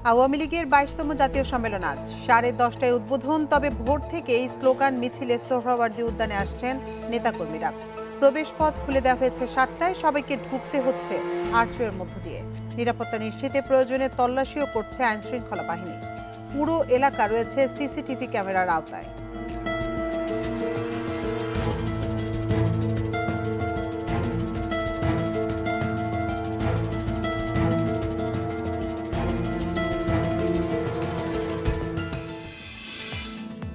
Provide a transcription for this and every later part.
আওয়ামী লীগের 22তম জাতীয় সম্মেলন আজ 10:30টায় উদ্বোধন। তবে ভোর থেকেই স্লোগান মিছিলে সোহরাওয়ার্দী উদ্যানে আসছেন নেতাকর্মীরা। প্রবেশ পথ খুলে দেওয়া হয়েছে 7টায়। সবাইকে ঢুকতে হচ্ছে আর্চওয়ের মধ্য দিয়ে। নিরাপত্তা নিশ্চিতে প্রয়োজনে তল্লাশিও করছে আইনশৃঙ্খলা বাহিনী। পুরো এলাকা রয়েছে সিসিটিভি ক্যামেরার আওতায়।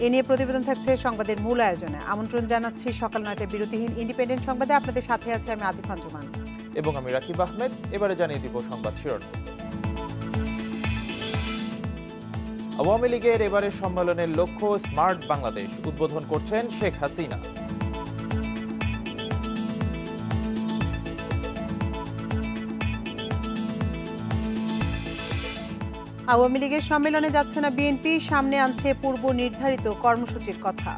এ নিয়ে প্রতিবেদন থাকছে সংবাদের মূল আয়োজনে। আমন্ত্রণ জানাচ্ছি সকাল 9টায় বিরতিহীন ইন্ডিপেন্ডেন্ট সংবাদে। আপনাদের সাথে আছে আমি আতিফান জুমান এবং আমি রাকিব আহমেদ। এবারে জানিয়ে দিব সংবাদ শিরোনাম। আওয়ামী লীগের এবারের সম্মেলনের লক্ষ্য স্মার্ট বাংলাদেশ। উদ্বোধন করছেন শেখ হাসিনা। আওয়ামী লীগের সম্মেলনে যাচ্ছে না বিএনপি, সামনে আনছে পূর্ব নির্ধারিত কর্মসূচির কথা।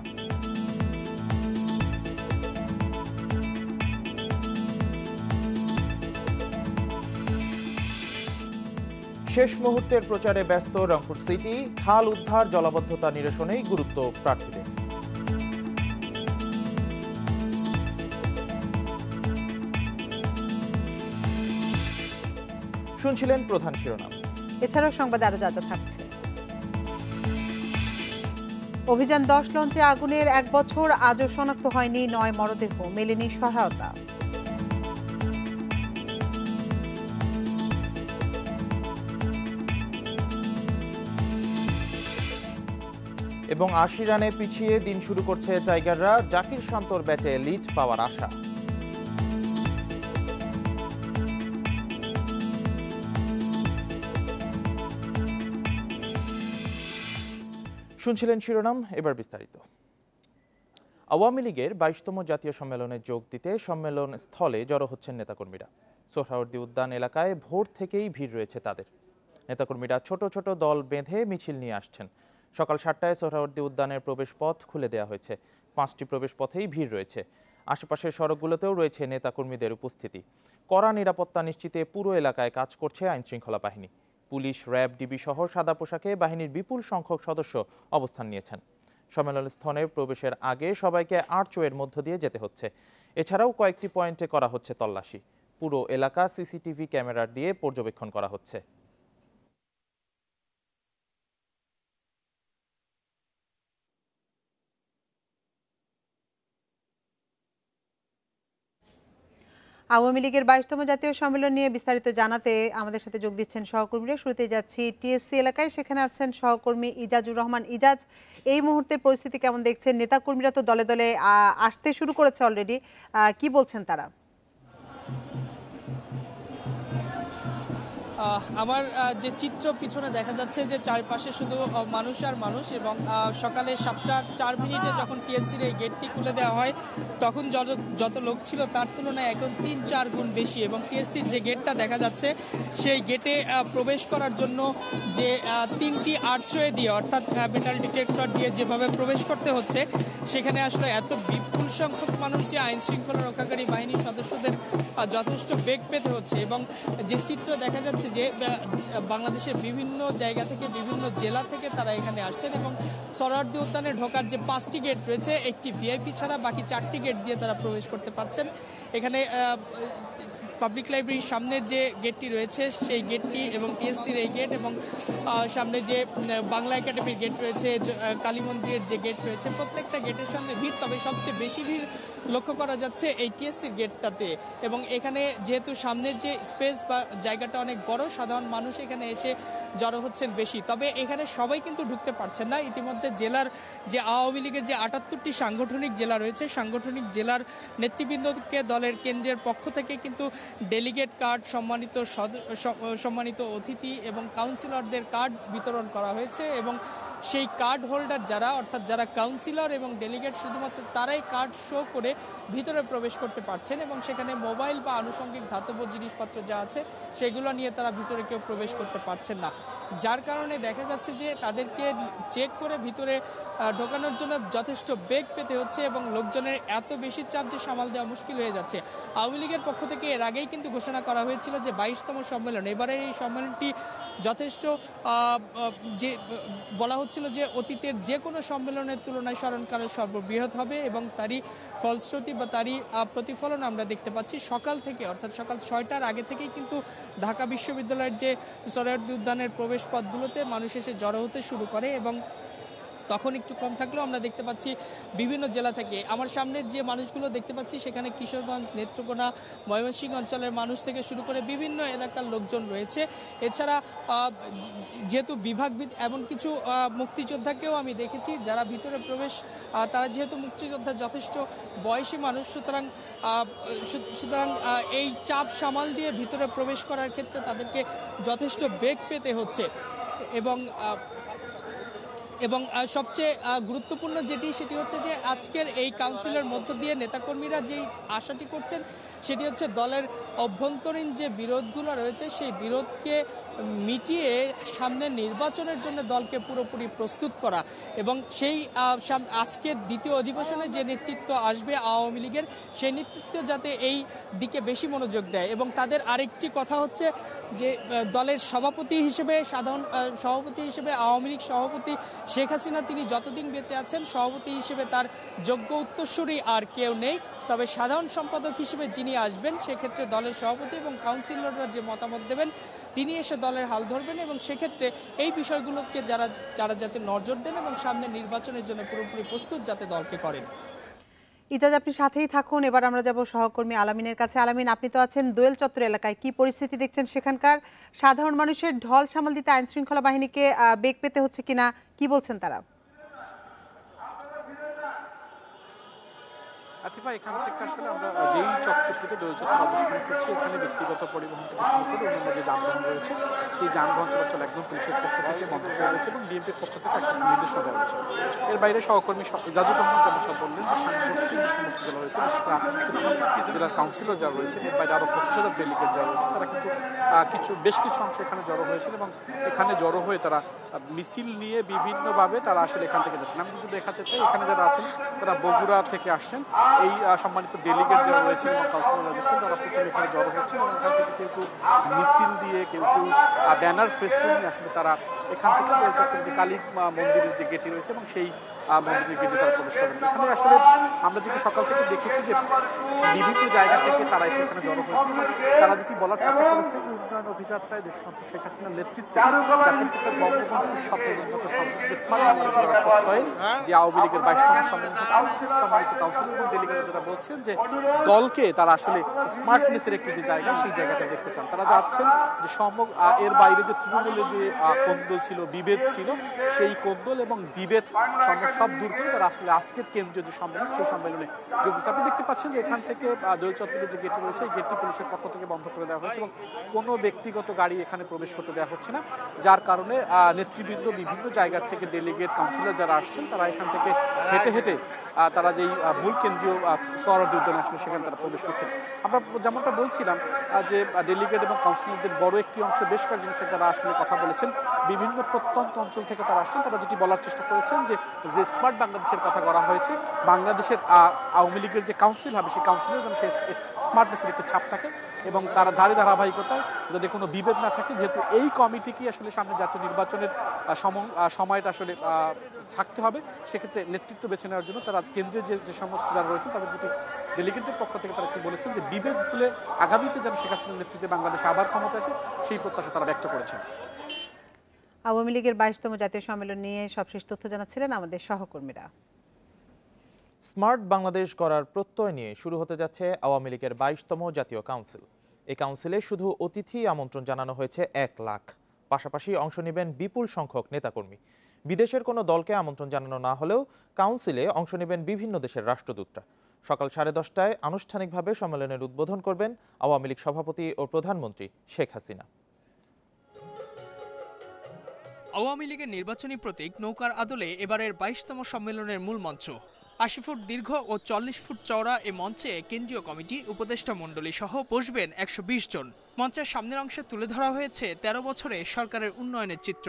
শেষ মুহূর্তের প্রচারে ব্যস্ত রংপুর সিটি। খাল উদ্ধার, জলাবদ্ধতা নিরসনেই গুরুত্ব প্রার্থীদের। শুনছিলেন প্রধান শিরোনাম। এছাড়াও সংবাদ আরো যা থাকছে। অভিযান 10 লঞ্চে আগুনের 1 বছর, আজও শনাক্ত হয়নি 9 মরদেহ, মেলেনি সহায়তা। এবং 80 রানে পিছিয়ে দিন শুরু করছে টাইগাররা। জাকির শান্তর ব্যাটে লিড পাওয়ার আশা। শুনছিলেন শিরোনাম, এবার বিস্তারিত। আওয়ামী লীগের 22তম জাতীয় সম্মেলনে যোগ দিতে সম্মেলন স্থলে জড়ো হচ্ছেন নেতাকর্মীরা। সোহরাওয়ার্দী উদ্যান এলাকায় ভোর থেকেই ভিড় রয়েছে তাদের। নেতাকর্মীরা ছোট ছোট দল বেঁধে মিছিল নিয়ে আসছেন। সকাল 7টায় সোহরাওয়ার্দী উদ্যানের প্রবেশ পথ খুলে দেওয়া হয়েছে। 5টি প্রবেশ পথেই ভিড় রয়েছে। আশেপাশের সড়কগুলোতেও রয়েছে নেতাকর্মীদের উপস্থিতি। কড়া নিরাপত্তা নিশ্চিতে পুরো এলাকায় কাজ করছে আইনশৃঙ্খলা বাহিনী। পুলিশ, র্যাব, ডিবি সহ সাদা পোশাকে বাহিনীর বিপুল সংখ্যক সদস্য অবস্থান নিয়েছেন। সম্মেলন স্থানে প্রবেশের আগে সবাইকে আর্চওয়ের মধ্য দিয়ে যেতে হচ্ছে। এছাড়াও কয়েকটি পয়েন্টে করা হচ্ছে তল্লাশি। পুরো এলাকা সিসিটিভি ক্যামেরার দিয়ে পর্যবেক্ষণ করা হচ্ছে। আওয়ামী লীগের 22তম জাতীয় সম্মেলন নিয়ে বিস্তারিত জানাতে আমাদের সাথে যোগ দিচ্ছেন সহকর্মীরা। শুরুতে যাচ্ছি টিএসসি এলাকায়, সেখানে আছেন সহকর্মী ইজাজুর রহমান। ইজাজ, এই মুহূর্তের পরিস্থিতি কেমন দেখছেন? নেতাকর্মীরা তো দলে দলে আসতে শুরু করেছে অলরেডি, কি বলছেন তারা? আমার যে চিত্র পিছনে দেখা যাচ্ছে যে চারপাশে শুধু মানুষ আর মানুষ, এবং সকালে 7:04 যখন টিএসসির এই গেটটি খুলে দেওয়া হয় তখন যত লোক ছিল তার তুলনায় এখন 3-4 গুণ বেশি। এবং টিএসসির যে গেটটা দেখা যাচ্ছে সেই গেটে প্রবেশ করার জন্য যে 3টি আর্চওয়ে দিয়ে, অর্থাৎ মেটাল ডিটেক্টর দিয়ে যেভাবে প্রবেশ করতে হচ্ছে, সেখানে আসলে এত বিপুল সংখ্যক মানুষ যে আইন শৃঙ্খলা রক্ষাকারী বাহিনীর সদস্যদের যথেষ্ট বেগ পেতে হচ্ছে। এবং যে চিত্র দেখা যাচ্ছে যে বাংলাদেশের বিভিন্ন জায়গা থেকে, বিভিন্ন জেলা থেকে তারা এখানে আসছেন। এবং সোহরাওয়ার্দী উদ্যানে ঢোকার যে 5টি গেট রয়েছে, একটি ভিআইপি ছাড়া বাকি 4টি গেট দিয়ে তারা প্রবেশ করতে পারছেন। এখানে পাবলিক লাইব্রেরির সামনের যে গেটটি রয়েছে সেই গেটটি, এবং টিএসসির এই গেট, এবং সামনে যে বাংলা একাডেমির গেট রয়েছে, কালী মন্দিরের যে গেট রয়েছে, প্রত্যেকটা গেটের সামনে ভিড়। তবে সবচেয়ে বেশি ভিড় লক্ষ্য করা যাচ্ছে এই টিএসসির গেটটাতে। এবং এখানে যেহেতু সামনের যে স্পেস বা জায়গাটা অনেক বড়, সাধারণ মানুষ এখানে এসে জড়ো হচ্ছেন বেশি। তবে এখানে সবাই কিন্তু ঢুকতে পারছেন না। ইতিমধ্যে জেলার যে আওয়ামী লীগের যে 78টি সাংগঠনিক জেলা রয়েছে, সাংগঠনিক জেলার নেতৃবৃন্দকে দলের কেন্দ্রের পক্ষ থেকে কিন্তু ডেলিগেট কার্ড, সম্মানিত অতিথি এবং কাউন্সিলরদের কার্ড বিতরণ করা হয়েছে। এবং সেই কার্ড হোল্ডার যারা, অর্থাৎ যারা কাউন্সিলর এবং ডেলিগেট, শুধুমাত্র তারাই কার্ড শো করে ভিতরে প্রবেশ করতে পারছেন। এবং সেখানে মোবাইল বা আনুষঙ্গিক ধাতব জিনিসপত্র যা আছে সেগুলো নিয়ে তারা ভিতরে কেউ প্রবেশ করতে পারছেন না। যার কারণে দেখা যাচ্ছে যে তাদেরকে চেক করে ভিতরে ঢোকানোর জন্য যথেষ্ট বেগ পেতে হচ্ছে এবং লোকজনের এত বেশি চাপ যে সামাল দেওয়া মুশকিল হয়ে যাচ্ছে। আওয়ামী লীগের পক্ষ থেকে এর আগেই কিন্তু ঘোষণা করা হয়েছিল যে 22তম সম্মেলন, এবারের এই সম্মেলনটি যথেষ্ট যে বলা হচ্ছিল যে অতীতের যে কোনো সম্মেলনের তুলনায় স্মরণকালের সর্ববৃহৎ হবে এবং তারই ফলশ্রুতি বা তারই প্রতিফলন আমরা দেখতে পাচ্ছি। সকাল থেকে অর্থাৎ সকাল 6টার আগে থেকেই কিন্তু ঢাকা বিশ্ববিদ্যালয়ের যে সোহরাওয়ার্দী উদ্যানের প্রবেশ পথগুলোতে মানুষ এসে জড়ো হতে শুরু করে এবং তখন একটু কম থাকলেও আমরা দেখতে পাচ্ছি বিভিন্ন জেলা থেকে। আমার সামনের যে মানুষগুলো দেখতে পাচ্ছি সেখানে কিশোরগঞ্জ, নেত্রকোনা, ময়মনসিংহ অঞ্চলের মানুষ থেকে শুরু করে বিভিন্ন এলাকার লোকজন রয়েছে। এছাড়া যেহেতু বিভাগভিত্তিক এমন কিছু মুক্তিযোদ্ধাকেও আমি দেখেছি যারা ভিতরে প্রবেশ, তারা যেহেতু মুক্তিযোদ্ধা যথেষ্ট বয়সী মানুষ, সুতরাং এই চাপ সামাল দিয়ে ভিতরে প্রবেশ করার ক্ষেত্রে তাদেরকে যথেষ্ট বেগ পেতে হচ্ছে। এবং সবচেয়ে গুরুত্বপূর্ণ সেটি হচ্ছে যে আজকের এই কাউন্সিলের মধ্য দিয়ে নেতাকর্মীরা যেই আশাটি করছেন সেটি হচ্ছে দলের অভ্যন্তরীণ যে বিরোধগুলো রয়েছে সেই বিরোধকে মিটিয়ে সামনের নির্বাচনের জন্য দলকে পুরোপুরি প্রস্তুত করা এবং সেই আজকের দ্বিতীয় অধিবেশনে যে নেতৃত্ব আসবে আওয়ামী লীগের, সেই নেতৃত্ব যাতে এই দিকে বেশি মনোযোগ দেয়। এবং তাদের আরেকটি কথা হচ্ছে যে দলের সভাপতি হিসেবে সভাপতি হিসেবে আওয়ামী লীগ সভাপতি শেখ হাসিনা তিনি যতদিন বেঁচে আছেন সভাপতি হিসেবে তার যোগ্য উত্তরসূরি আর কেউ নেই। তবে সাধারণ সম্পাদক হিসেবে যিনি আসবেন সেক্ষেত্রে দলের সভাপতি এবং কাউন্সিলররা যে মতামত দেবেন তিনি এসে দলের হাল ধরবেন এবং সেক্ষেত্রে এই বিষয়গুলোকে যারা যাতে নজর দেন এবং সামনে নির্বাচনের জন্য পুরোপুরি প্রস্তুত যাতে দলকে করেন। ইজাজ, আপনি সাথেই থাকুন। এবার আমরা যাব সহকর্মী আলামিনের কাছে। আলামিন, আপনি তো আছেন দোয়েল চত্বর এলাকায়, কি পরিস্থিতি দেখছেন সেখানকার? সাধারণ মানুষের ঢল সামাল দিতে আইন শৃঙ্খলা বাহিনীকে বেগ পেতে হচ্ছে কিনা, কি বলছেন তারা? আতিফা, এখান থেকে আসলে আমরা যেই চত্বরটিতে দোয়েল চত্বর অবস্থান করছি এখানে ব্যক্তিগত পরিবহন থেকে শুরু করে অন্যান্য যে যানবাহন রয়েছে সেই যানবাহন চলাচল একদম পুলিশের পক্ষ থেকে বন্ধ করে দিয়েছে এবং বিএনপির পক্ষ থেকে একটা নির্দেশনা দেওয়া হয়েছে। এর বাইরে সহকর্মী ইজাজুর রহমান যেমনটা বললেন যে সাংগঠনিক যে সমস্ত জেলা রয়েছে, বিশেষ করে 58 জেলার কাউন্সিলর যারা রয়েছে, এর বাইরে আরও 25,000 ডেলিগেট যারা রয়েছে, তারা কিন্তু বেশ কিছু অংশ এখানে জড়ো হয়েছেন এবং এখানে জড়ো হয়ে তারা মিছিল নিয়ে বিভিন্নভাবে তারা আসলে এখান থেকে যাচ্ছেন। আমি যদি দেখাতে চাই এখানে যারা আছেন তারা বগুড়া থেকে আসছেন। এই সম্মানিত ডেলিগেট যারা রয়েছেন এবং কাউন্সিলর রয়েছেন তারা প্রথমে এখানে জড়ো হচ্ছেন এবং এখান থেকে কেউ মিছিল দিয়ে কেউ ব্যানার ফেস্টুন নিয়ে আসলে তারা এখান থেকে চট্টগ্রামের যে কালী মন্দিরের যে গেটটি রয়েছে এবং সেই মন্দিরের গেটে তারা প্রবেশ করেন। এখানে আসলে আমরা যেটা সকাল থেকে দেখেছি যে বিভিন্ন জায়গা থেকে তারা এসে এখানে জড়ো হয়েছে। তারা যেটি বলার চেষ্টা করেছে যে উন্নয়ন অভিযাত্রায় দেশনেত্রী শেখ হাসিনার নেতৃত্বে জাতির পিতা বঙ্গবন্ধুর স্বপ্নগত স্মার্ট বাংলাদেশ গড়ার সত্ত্বে যে আওয়ামী লীগের 22তম সম্মেলন হচ্ছে, সম্মানিত কাউন্সিলর এবং ডেলিগেট যারা বলছেন যে দলকে তারা আসলে স্মার্টনেসের একটি যে জায়গা সেই জায়গাটা দেখতে চান। তারা যাচ্ছেন যে এর বাইরে যে তৃণমূলের যে কোন্দল ছিল, বিভেদ ছিল, সেই কোন্দল এবং বিভেদ সব দূর করে তারা আসলে আজকের কেন্দ্রীয় যে সম্মেলন সেই সম্মেলনে যোগ দিতে। আপনি দেখতে পাচ্ছেন যে এখান থেকে দোয়েল চত্বরের যে গেটটি রয়েছে এই গেটটি পুলিশের পক্ষ থেকে বন্ধ করে দেওয়া হয়েছে এবং কোনো ব্যক্তিগত গাড়ি এখানে প্রবেশ করতে দেওয়া হচ্ছে না, যার কারণে নেতৃবৃন্দ বিভিন্ন জায়গার থেকে ডেলিগেট কাউন্সিলর যারা আসছেন তারা এখান থেকে হেঁটে হেঁটে তারা যেই মূল কেন্দ্রীয় সোহরাওয়ার্দী উদ্যানে আসলে সেখানে তারা প্রবেশ করছেন। আমরা যেমনটা বলছিলাম যে ডেলিগেট এবং কাউন্সিলরদের বড় একটি অংশ বেশ কয়েকজন সাথে তারা আসলে কথা বলেছেন, বিভিন্ন প্রত্যন্ত অঞ্চল থেকে তারা আসছেন। তারা যেটি বলার চেষ্টা করেছেন যে স্মার্ট বাংলাদেশের কথা করা হয়েছে, বাংলাদেশের আওয়ামী লীগের যে কাউন্সিল হবে সেই কাউন্সিলের যেন সে স্মার্টনেসের একটি ছাপ থাকে এবং তারা ধারাবাহিকতায় যদি কোনো বিভেদ না থাকে, যেহেতু এই কমিটিকে আসলে সামনে জাতীয় নির্বাচনের সময়টা আসলে থাকতে হবে, সেক্ষেত্রে নেতৃত্ব বেছে নেওয়ার জন্য তারা কেন্দ্রে যে সমস্ত যারা রয়েছেন তাদের প্রতি ডেলিগেটের পক্ষ থেকে তারা কি বলেছেন যে বিভেদ ভুলে আগামীতে যেন শেখ হাসিনার নেতৃত্বে বাংলাদেশে আবার ক্ষমতা আসে সেই প্রত্যাশা তারা ব্যক্ত করেছেন। আওয়ামী লীগের 22তম জাতীয় সম্মেলন নিয়ে সবশেষ তথ্য জানাচ্ছিলেন আমাদের সহকর্মীরা। স্মার্ট বাংলাদেশ গড়ার প্রত্যয় নিয়ে শুরু হতে যাচ্ছে আওয়ামী লীগের 22তম জাতীয় কাউন্সিল। এই কাউন্সিলে শুধু অতিথি আমন্ত্রণ জানানো হয়েছে 1 লাখ, পাশাপাশি অংশ নেবেন বিপুল সংখ্যক নেতাকর্মী। বিদেশের কোনো দলকে আমন্ত্রণ জানানো না হলেও কাউন্সিলে অংশ নেবেন বিভিন্ন দেশের রাষ্ট্রদূতরা। সকাল 10:30টায় আনুষ্ঠানিকভাবে সম্মেলনের উদ্বোধন করবেন আওয়ামী লীগ সভাপতি ও প্রধানমন্ত্রী শেখ হাসিনা। আওয়ামী লীগের নির্বাচনী প্রতীক নৌকার আদলে এবারের 22তম সম্মেলনের মূল মঞ্চ। 80 ফুট দীর্ঘ ও 40 ফুট চওড়া এ মঞ্চে কেন্দ্রীয় কমিটি, উপদেষ্টা মণ্ডলী সহ বসবেন 120 জন। মঞ্চের সামনের অংশে তুলে ধরা হয়েছে 13 বছরে সরকারের উন্নয়নের চিত্র।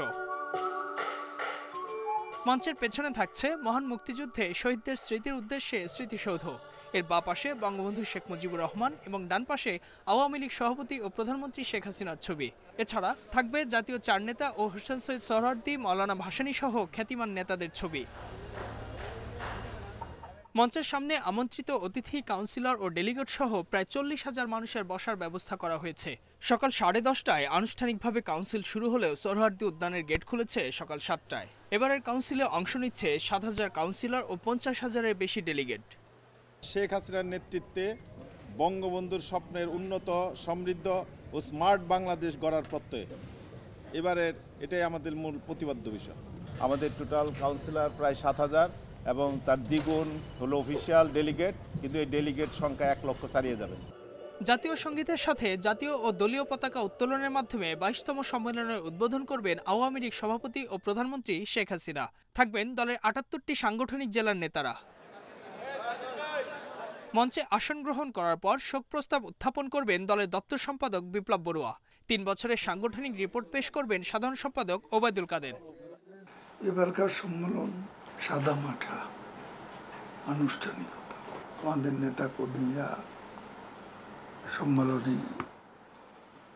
মঞ্চের পেছনে থাকছে মহান মুক্তিযুদ্ধে শহীদদের স্মৃতির উদ্দেশ্যে স্মৃতিসৌধ। এর বাঁ পাশে বঙ্গবন্ধু শেখ মুজিবুর রহমান এবং ডান পাশে আওয়ামী লীগ সভাপতি ও প্রধানমন্ত্রী শেখ হাসিনার ছবি। এছাড়া থাকবে জাতীয় চার নেতা ও হোসেন শহীদ সোহরাওয়ার্দী, মাওলানা ভাসানী সহ খ্যাতিমান নেতাদের ছবি। মঞ্চের সামনে আমন্ত্রিত অতিথি, কাউন্সিলর ও ডেলিগেট সহ প্রায় 40,000 মানুষের বসার ব্যবস্থা করা হয়েছে। সকাল 10:30টায় আনুষ্ঠানিকভাবে কাউন্সিল শুরু হলেও সোহরাওয়ার্দী উদ্যানের গেট খুলেছে সকাল 7টায়। এবারের কাউন্সিলে অংশ নিচ্ছে 7,000 কাউন্সিলর ও 50,000-এর বেশি ডেলিগেট। শেখ হাসিনার নেতৃত্বে বঙ্গবন্ধুর স্বপ্নের উন্নত, সমৃদ্ধ ও স্মার্ট বাংলাদেশ গড়ার প্রত্যয়ে এবারের এটাই আমাদের মূল প্রতিপাদ্য বিষয়। আমাদের টোটাল কাউন্সিলর প্রায় 7,000 এবং তার দ্বিগুণ হলো অফিসিয়াল ডেলিগেট, কিন্তু এই ডেলিগেট সংখ্যা 1 লক্ষ ছাড়িয়ে যাবে। জাতীয় সঙ্গীতের সাথে জাতীয় ও দলীয় পতাকা উত্তোলনের মাধ্যমে 22তম সম্মেলনের উদ্বোধন করবেন আওয়ামী লীগ সভাপতি ও প্রধানমন্ত্রী শেখ হাসিনা। থাকবেন দলের 78টি সাংগঠনিক জেলার নেতারা। মঞ্চে আসন গ্রহণ করার পর শোক প্রস্তাব উত্থাপন করবেন দলের দপ্তর সম্পাদক বিপ্লব বড়ুয়া। 3 বছরের সাংগঠনিক রিপোর্ট পেশ করবেন সাধারণ সম্পাদক ওবায়দুল কাদের। এবারকার সম্মেলন সাদামাটা আনুষ্ঠানিকতা। আমাদের নেতা কর্মীরা সম্মেলনে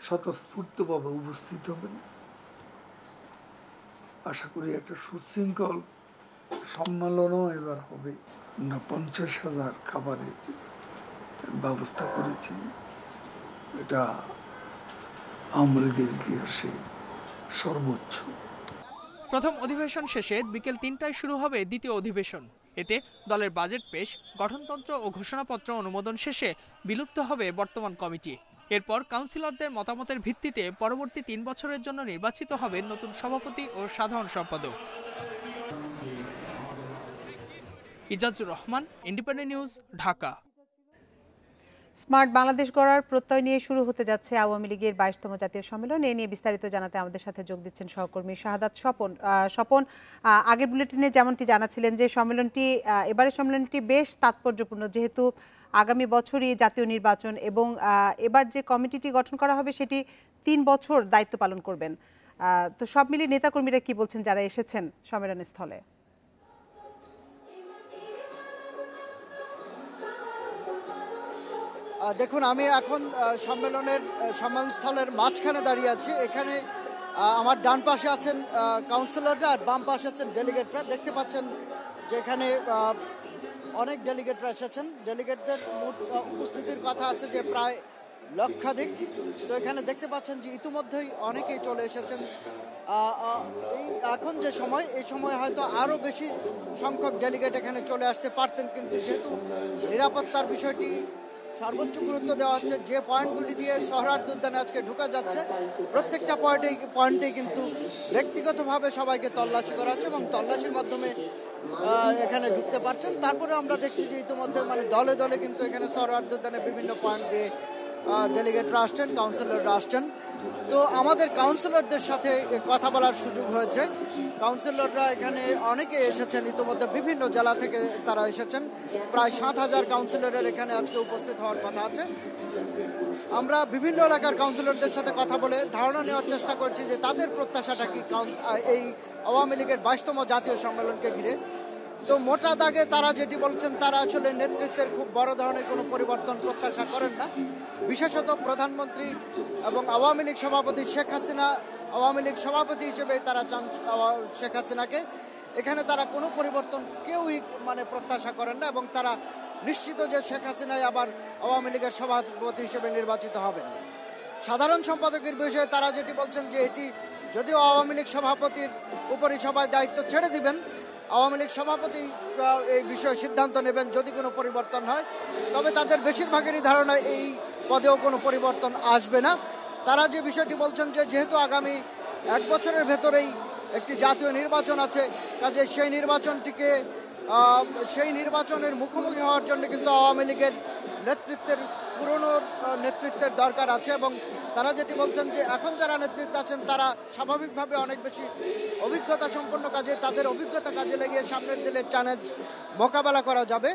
স্বতঃস্ফূর্তভাবে উপস্থিত হবেন। আশা করি একটা সুশৃঙ্খল সম্মেলনও এবার হবে। আমরা 50,000 খাবারের ব্যবস্থা করেছি। এটা আওয়ামী লীগের ইতিহাসে সর্বোচ্চ। প্রথম অধিবেশন শেষে বিকেল 3টায় শুরু হবে দ্বিতীয় অধিবেশন। এতে দলের বাজেট পেশ, গঠনতন্ত্র ও ঘোষণাপত্র অনুমোদন শেষে বিলুপ্ত হবে বর্তমান কমিটি। এরপর কাউন্সিলরদের মতামতের ভিত্তিতে পরবর্তী 3 বছরের জন্য নির্বাচিত হবেন নতুন সভাপতি ও সাধারণ সম্পাদক। Izazur Rahman, independent news, Dhaka. Smart Bangladesh গড়ার প্রত্যয় নিয়ে শুরু হতে যাচ্ছে আওয়ামী লীগের 22তম জাতীয় সম্মেলন। এ নিয়ে বিস্তারিত জানাতে আমাদের সাথে যোগ দিচ্ছেন সহকর্মী শাহাদাত স্বপন। আগের বুলেটিনে যেমনটি জানাচ্ছিলেন যে এবারের সম্মেলনটি বেশ তাৎপর্যপূর্ণ, যেহেতু আগামী বছরই জাতীয় নির্বাচন এবং এবার যে কমিটিটি গঠন করা হবে সেটি 3 বছর দায়িত্ব পালন করবেন। তো সব মিলিয়ে নেতাকর্মীরা কি বলছেন যারা এসেছেন সম্মেলন স্থলে? দেখুন, আমি এখন সম্মেলনস্থলের মাঝখানে দাঁড়িয়ে আছি। এখানে আমার ডান পাশে আছেন কাউন্সিলররা আর বাম পাশে আছেন ডেলিগেটরা। দেখতে পাচ্ছেন যে এখানে অনেক ডেলিগেটরা এসেছেন। ডেলিগেটদের মোট উপস্থিতির কথা আছে যে প্রায় লক্ষাধিক। তো এখানে দেখতে পাচ্ছেন যে ইতিমধ্যেই অনেকেই চলে এসেছেন। এখন যে সময়, এই সময় হয়তো আরও বেশি সংখ্যক ডেলিগেট এখানে চলে আসতে পারতেন, কিন্তু যেহেতু নিরাপত্তার বিষয়টি সর্বোচ্চ গুরুত্ব দেওয়া হচ্ছে, যে পয়েন্টগুলি দিয়ে সোহরাওয়ার্দী উদ্যানে আজকে ঢোকা যাচ্ছে প্রত্যেকটা পয়েন্টেই কিন্তু ব্যক্তিগতভাবে সবাইকে তল্লাশি করা হচ্ছে এবং তল্লাশির মাধ্যমে এখানে ঢুকতে পারছেন। তারপরে আমরা দেখছি যে ইতিমধ্যে দলে দলে কিন্তু এখানে সোহরাওয়ার্দী উদ্যানে বিভিন্ন পয়েন্ট দিয়ে ডেলিগেটরা আসছেন, কাউন্সিলররা আসছেন। তো আমাদের কাউন্সিলরদের সাথে কথা বলার সুযোগ হয়েছে। কাউন্সিলররা এখানে অনেকে এসেছেন, ইতিমধ্যে বিভিন্ন জেলা থেকে তারা এসেছেন। প্রায় 7,000 কাউন্সিলরের এখানে আজকে উপস্থিত হওয়ার কথা আছে। আমরা বিভিন্ন এলাকার কাউন্সিলরদের সাথে কথা বলে ধারণা নেওয়ার চেষ্টা করছি যে তাদের প্রত্যাশাটা কি এই আওয়ামী লীগের 22তম জাতীয় সম্মেলনকে ঘিরে। তো মোটা দাগে তারা যেটি বলছেন, তারা আসলে নেতৃত্বের খুব বড় ধরনের কোনো পরিবর্তন প্রত্যাশা করেন না। বিশেষত প্রধানমন্ত্রী এবং আওয়ামী লীগ সভাপতি শেখ হাসিনা, আওয়ামী লীগ সভাপতি হিসেবে তারা চান শেখ হাসিনাকে। এখানে তারা কোনো পরিবর্তন কেউই প্রত্যাশা করেন না এবং তারা নিশ্চিত যে শেখ হাসিনাই আবার আওয়ামী লীগের সভাপতি হিসেবে নির্বাচিত হবেন। সাধারণ সম্পাদকের বিষয়ে তারা যেটি বলছেন যে এটি যদিও আওয়ামী লীগ সভাপতির উপরই সবাই দায়িত্ব ছেড়ে দিবেন, আওয়ামী লীগ সভাপতি এই বিষয়ে সিদ্ধান্ত নেবেন যদি কোনো পরিবর্তন হয়, তবে তাদের বেশিরভাগেরই ধারণা এই পদেও কোনো পরিবর্তন আসবে না। তারা যে বিষয়টি বলছেন যে যেহেতু আগামী 1 বছরের ভেতরেই একটি জাতীয় নির্বাচন আছে, কাজে সেই নির্বাচনটিকে সেই নির্বাচনের মুখোমুখি হওয়ার জন্য কিন্তু আওয়ামী লীগের নেতৃত্বের পুরনো নেতৃত্বের দরকার আছে এবং তারা যেটি বলছেন যে এখন যারা নেতৃত্বে আছেন তারা স্বাভাবিকভাবে অনেক বেশি অভিজ্ঞতা সম্পন্ন কাজে তাদের অভিজ্ঞতা কাজে লাগিয়ে সামনের দিনের চ্যালেঞ্জ মোকাবেলা করা যাবে।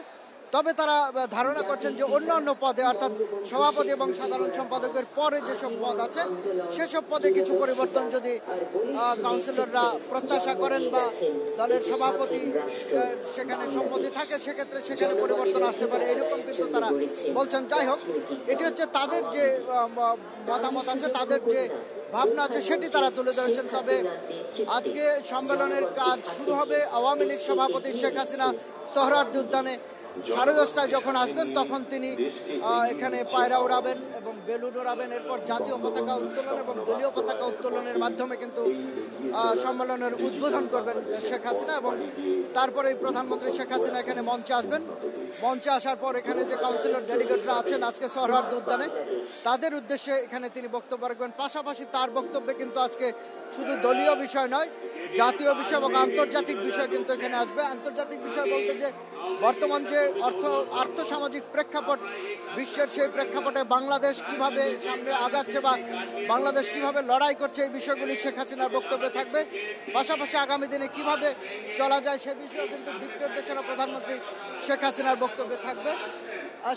তবে তারা ধারণা করছেন যে অন্যান্য পদে অর্থাৎ সভাপতি এবং সাধারণ সম্পাদকের পরে যেসব পদ আছে সেসব পদে কিছু পরিবর্তন যদি কাউন্সিলররা প্রত্যাশা করেন বা দলের সভাপতি সেখানে সম্মতি থাকে সেক্ষেত্রে সেখানে পরিবর্তন আসতে পারে এরকম কিন্তু তারা বলছেন। যাই হোক, এটি হচ্ছে তাদের যে মতামত আছে তাদের যে ভাবনা আছে সেটি তারা তুলে ধরেছেন। তবে আজকে সম্মেলনের কাজ শুরু হবে। আওয়ামী লীগ সভাপতি শেখ হাসিনা সোহরাওয়ার্দী উদ্যানে 10:30 যখন আসবেন তখন তিনি এখানে পায়রা উড়াবেন এবং বেলুন উড়াবেন। এরপর জাতীয় পতাকা উত্তোলন এবং দলীয় পতাকা উত্তোলনের মাধ্যমে কিন্তু সম্মেলনের উদ্বোধন করবেন শেখ হাসিনা এবং তারপরে প্রধানমন্ত্রী শেখ হাসিনা এখানে মঞ্চে আসবেন। মঞ্চে আসার পর এখানে যে কাউন্সিলর ডেলিগেটরা আছেন আজকে সোহরাওয়ার্দী উদ্যানে তাদের উদ্দেশ্যে এখানে তিনি বক্তব্য রাখবেন। পাশাপাশি তার বক্তব্যে কিন্তু আজকে শুধু দলীয় বিষয় নয়, জাতীয় বিষয় এবং আন্তর্জাতিক বিষয় কিন্তু এখানে আসবে। আন্তর্জাতিক বিষয় বলতে যে বর্তমান যে আর্থসামাজিক প্রেক্ষাপট বিশ্বের সেই প্রেক্ষাপটে বাংলাদেশ কিভাবে সামনে আগাচ্ছে বা বাংলাদেশ কিভাবে লড়াই করছে এই বিষয়গুলি শেখ হাসিনার বক্তব্যে থাকবে। পাশাপাশি আগামী দিনে কিভাবে চলা যায় সে বিষয়ে কিন্তু দিক নির্দেশনা প্রধানমন্ত্রী শেখ হাসিনার বক্তব্যে থাকবে।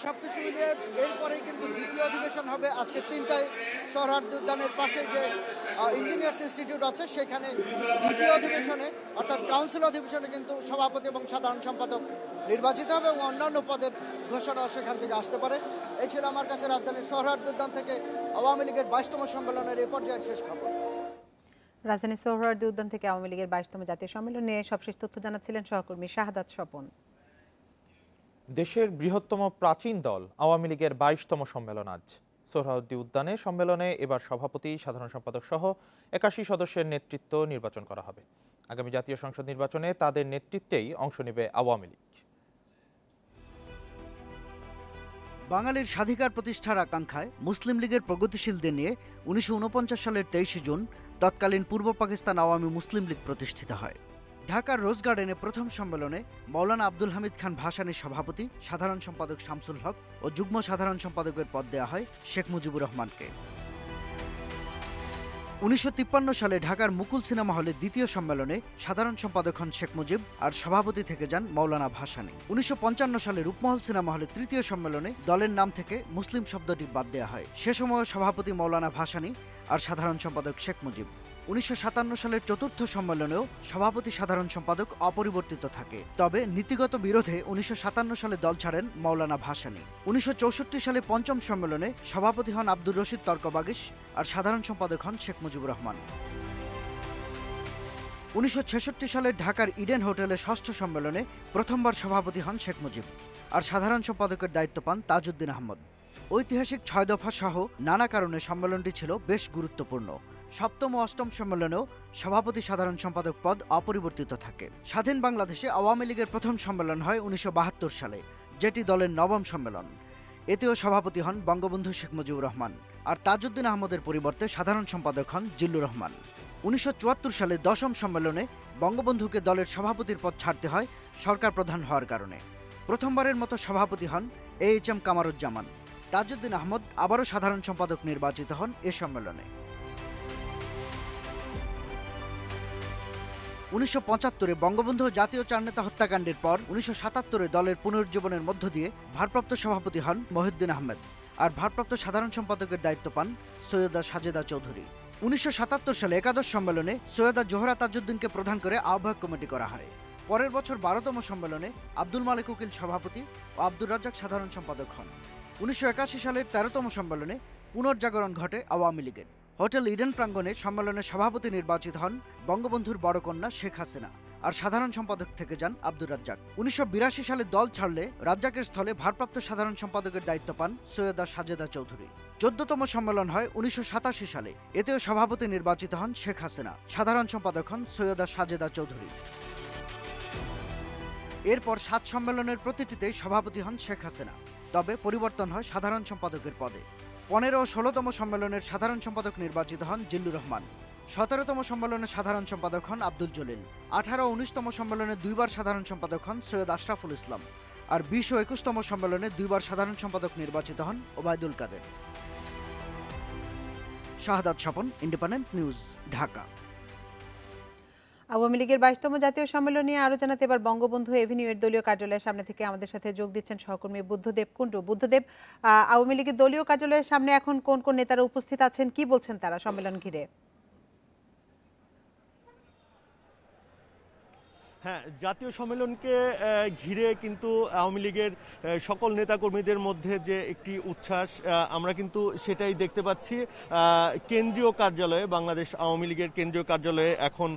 সবকিছু মিলিয়ে এরপরেই কিন্তু দ্বিতীয় অধিবেশন হবে। আজকে 3টায় সোহরাওয়ার্দী উদ্যানের পাশে যে ইঞ্জিনিয়ার্স ইনস্টিটিউট আছে সেখানে দ্বিতীয় অধিবেশনে অর্থাৎ কাউন্সিল অধিবেশনে কিন্তু সভাপতি এবং সাধারণ সম্পাদক নির্বাচিত হবে এবং অন্যান্য পদের ঘোষণা সেখান থেকে আসতে পারে। এই ছিল আমার কাছে রাজধানীর সোহরাওয়ার্দী উদ্যান থেকে আওয়ামী লীগের 22তম সম্মেলনের এই পর্যায়ের শেষ খবর। রাজধানীর সোহরাওয়ার্দী উদ্যান থেকে আওয়ামী লীগের 22তম জাতীয় সম্মেলন নিয়ে সবশেষ তথ্য জানাচ্ছিলেন সহকর্মী শাহাদাত স্বপন। দেশের বৃহত্তম প্রাচীন দল আওয়ামী লীগের 22তম সম্মেলন আজ সোহরাওয়ার্দী উদ্যানে। সম্মেলনে এবার সভাপতি, সাধারণ সম্পাদক সহ 81 সদস্যের নেতৃত্ব নির্বাচন করা হবে। আগামী জাতীয় সংসদ নির্বাচনে তাদের নেতৃত্বেই অংশ নেবে আওয়ামী লীগ। বাঙালির স্বাধিকার প্রতিষ্ঠার আকাঙ্ক্ষায় মুসলিম লীগের প্রগতিশীলদের নিয়ে 1949 সালের 23 জুন তৎকালীন পূর্ব পাকিস্তান আওয়ামী মুসলিম লীগ প্রতিষ্ঠিত হয়। ঢাকার রোজ গার্ডেনে প্রথম সম্মেলনে মাওলানা আব্দুল হামিদ খান ভাসানীর সভাপতি, সাধারণ সম্পাদক শামসুল হক ও যুগ্ম সাধারণ সম্পাদকের পদ দেওয়া হয় শেখ মুজিবুর রহমানকে। 1953 সালে ঢাকার মুকুল সিনেমা হলে দ্বিতীয় সম্মেলনে সাধারণ সম্পাদক হন শেখ মুজিব আর সভাপতি থেকে যান মাওলানা ভাসানী। 1955 সালে রূপমহল সিনেমা হলে তৃতীয় সম্মেলনে দলের নাম থেকে মুসলিম শব্দটি বাদ দেওয়া হয়। সে সময় সভাপতি মাওলানা ভাসানী আর সাধারণ সম্পাদক শেখ মুজিব। 1957 সালের চতুর্থ সম্মেলনেও সভাপতি, সাধারণ সম্পাদক অপরিবর্তিত থাকে। তবে নীতিগত বিরোধে 1957 সালে দল ছাড়েন মাওলানা ভাসানী। 1964 সালে পঞ্চম সম্মেলনে সভাপতি হন আব্দুর রশিদ তর্কবাগিশ আর সাধারণ সম্পাদক হন শেখ মুজিবুর রহমান। 1966 সালে ঢাকার ইডেন হোটেলে ষষ্ঠ সম্মেলনে প্রথমবার সভাপতি হন শেখ মুজিব আর সাধারণ সম্পাদকের দায়িত্ব পান তাজউদ্দিন আহমদ। ঐতিহাসিক 6 দফা সহ নানা কারণে সম্মেলনটি ছিল বেশ গুরুত্বপূর্ণ। সপ্তম ও অষ্টম সম্মেলনেও সভাপতি, সাধারণ সম্পাদক পদ অপরিবর্তিত থাকে। স্বাধীন বাংলাদেশে আওয়ামী লীগের প্রথম সম্মেলন হয় 1972 সালে, যেটি দলের নবম সম্মেলন। এতেও সভাপতি হন বঙ্গবন্ধু শেখ মুজিবুর রহমান আর তাজউদ্দিন আহমদের পরিবর্তে সাধারণ সম্পাদক হন জিল্লুর রহমান। 1974 সালে দশম সম্মেলনে বঙ্গবন্ধুকে দলের সভাপতির পদ ছাড়তে হয় সরকার প্রধান হওয়ার কারণে। প্রথমবারের মতো সভাপতি হন AHM কামারুজ্জামান। তাজউদ্দিন আহমদ আবারও সাধারণ সম্পাদক নির্বাচিত হন এ সম্মেলনে। 1975-এ বঙ্গবন্ধু জাতীয় চার নেতা হত্যাকাণ্ডের পর 1977-এ দলের পুনরুজ্জীবনের মধ্য দিয়ে ভারপ্রাপ্ত সভাপতি হন মহিউদ্দিন আহমেদ আর ভারপ্রাপ্ত সাধারণ সম্পাদকের দায়িত্ব পান সৈয়দা সাজেদা চৌধুরী। 1977 সালে একাদশ সম্মেলনে সৈয়দা জোহরা তাজউদ্দিনকে প্রধান করে আহ্বায়ক কমিটি করা হয়। পরের বছর 12তম সম্মেলনে আব্দুল মালিক উকিল সভাপতি ও আব্দুর রাজ্জাক সাধারণ সম্পাদক হন। 1981 সালের 13তম সম্মেলনে পুনর্জাগরণ ঘটে আওয়ামী লীগের। হোটেল ইডেন প্রাঙ্গণে সম্মেলনে সভাপতি নির্বাচিত হন বঙ্গবন্ধুর বড় কন্যা শেখ হাসিনা আর সাধারণ সম্পাদক থেকে যান আব্দুর রাজ্জাক। 1982 সালে দল ছাড়লে রাজ্জাকের স্থলে ভারপ্রাপ্ত সাধারণ সম্পাদকের দায়িত্ব পান সৈয়দা সাজেদা চৌধুরী। 14তম সম্মেলন হয় 1987 সালে। এতেও সভাপতি নির্বাচিত হন শেখ হাসিনা, সাধারণ সম্পাদক হন সৈয়দা সাজেদা চৌধুরী। এরপর 7 সম্মেলনের প্রতিটিতেই সভাপতি হন শেখ হাসিনা, তবে পরিবর্তন হয় সাধারণ সম্পাদকের পদে। 15 ও 16তম সম্মেলনের সাধারণ সম্পাদক নির্বাচিত হন জিল্লুর রহমান, 17তম সম্মেলনের সাধারণ সম্পাদক হন আব্দুল জলিল। 18 ও 19তম সম্মেলনে 2বার সাধারণ সম্পাদক হন সৈয়দ আশরাফুল ইসলাম। আর 20 ও 21তম সম্মেলনে 2বার সাধারণ সম্পাদক নির্বাচিত হন ওবায়দুল কাদের। শাহাদাত স্বপন, ইন্ডিপেন্ডেন্ট নিউজ, ঢাকা। আওয়ামী লীগের 22তম জাতীয় সম্মেলন নিয়ে আরো জানাতে এবার বঙ্গবন্ধু এভিনিউয়ের দলীয় কার্যালয়ের সামনে থেকে আমাদের সাথে যোগ দিচ্ছেন সহকর্মী বুদ্ধদেব কুণ্ডু। বুদ্ধদেব, আওয়ামী লীগের দলীয় কার্যালয়ের সামনে এখন কোন কোন নেতারা উপস্থিত আছেন, কি বলছেন তারা সম্মেলন ঘিরে? হ্যাঁ, জাতীয় সম্মেলনকে ঘিরে কিন্তু আওয়ামী লীগের সকল নেতাকর্মীদের মধ্যে যে একটি উচ্ছ্বাস, আমরা কিন্তু সেটাই দেখতে পাচ্ছি। কেন্দ্রীয় কার্যালয়ে, বাংলাদেশ আওয়ামী লীগের কেন্দ্রীয় কার্যালয়ে এখন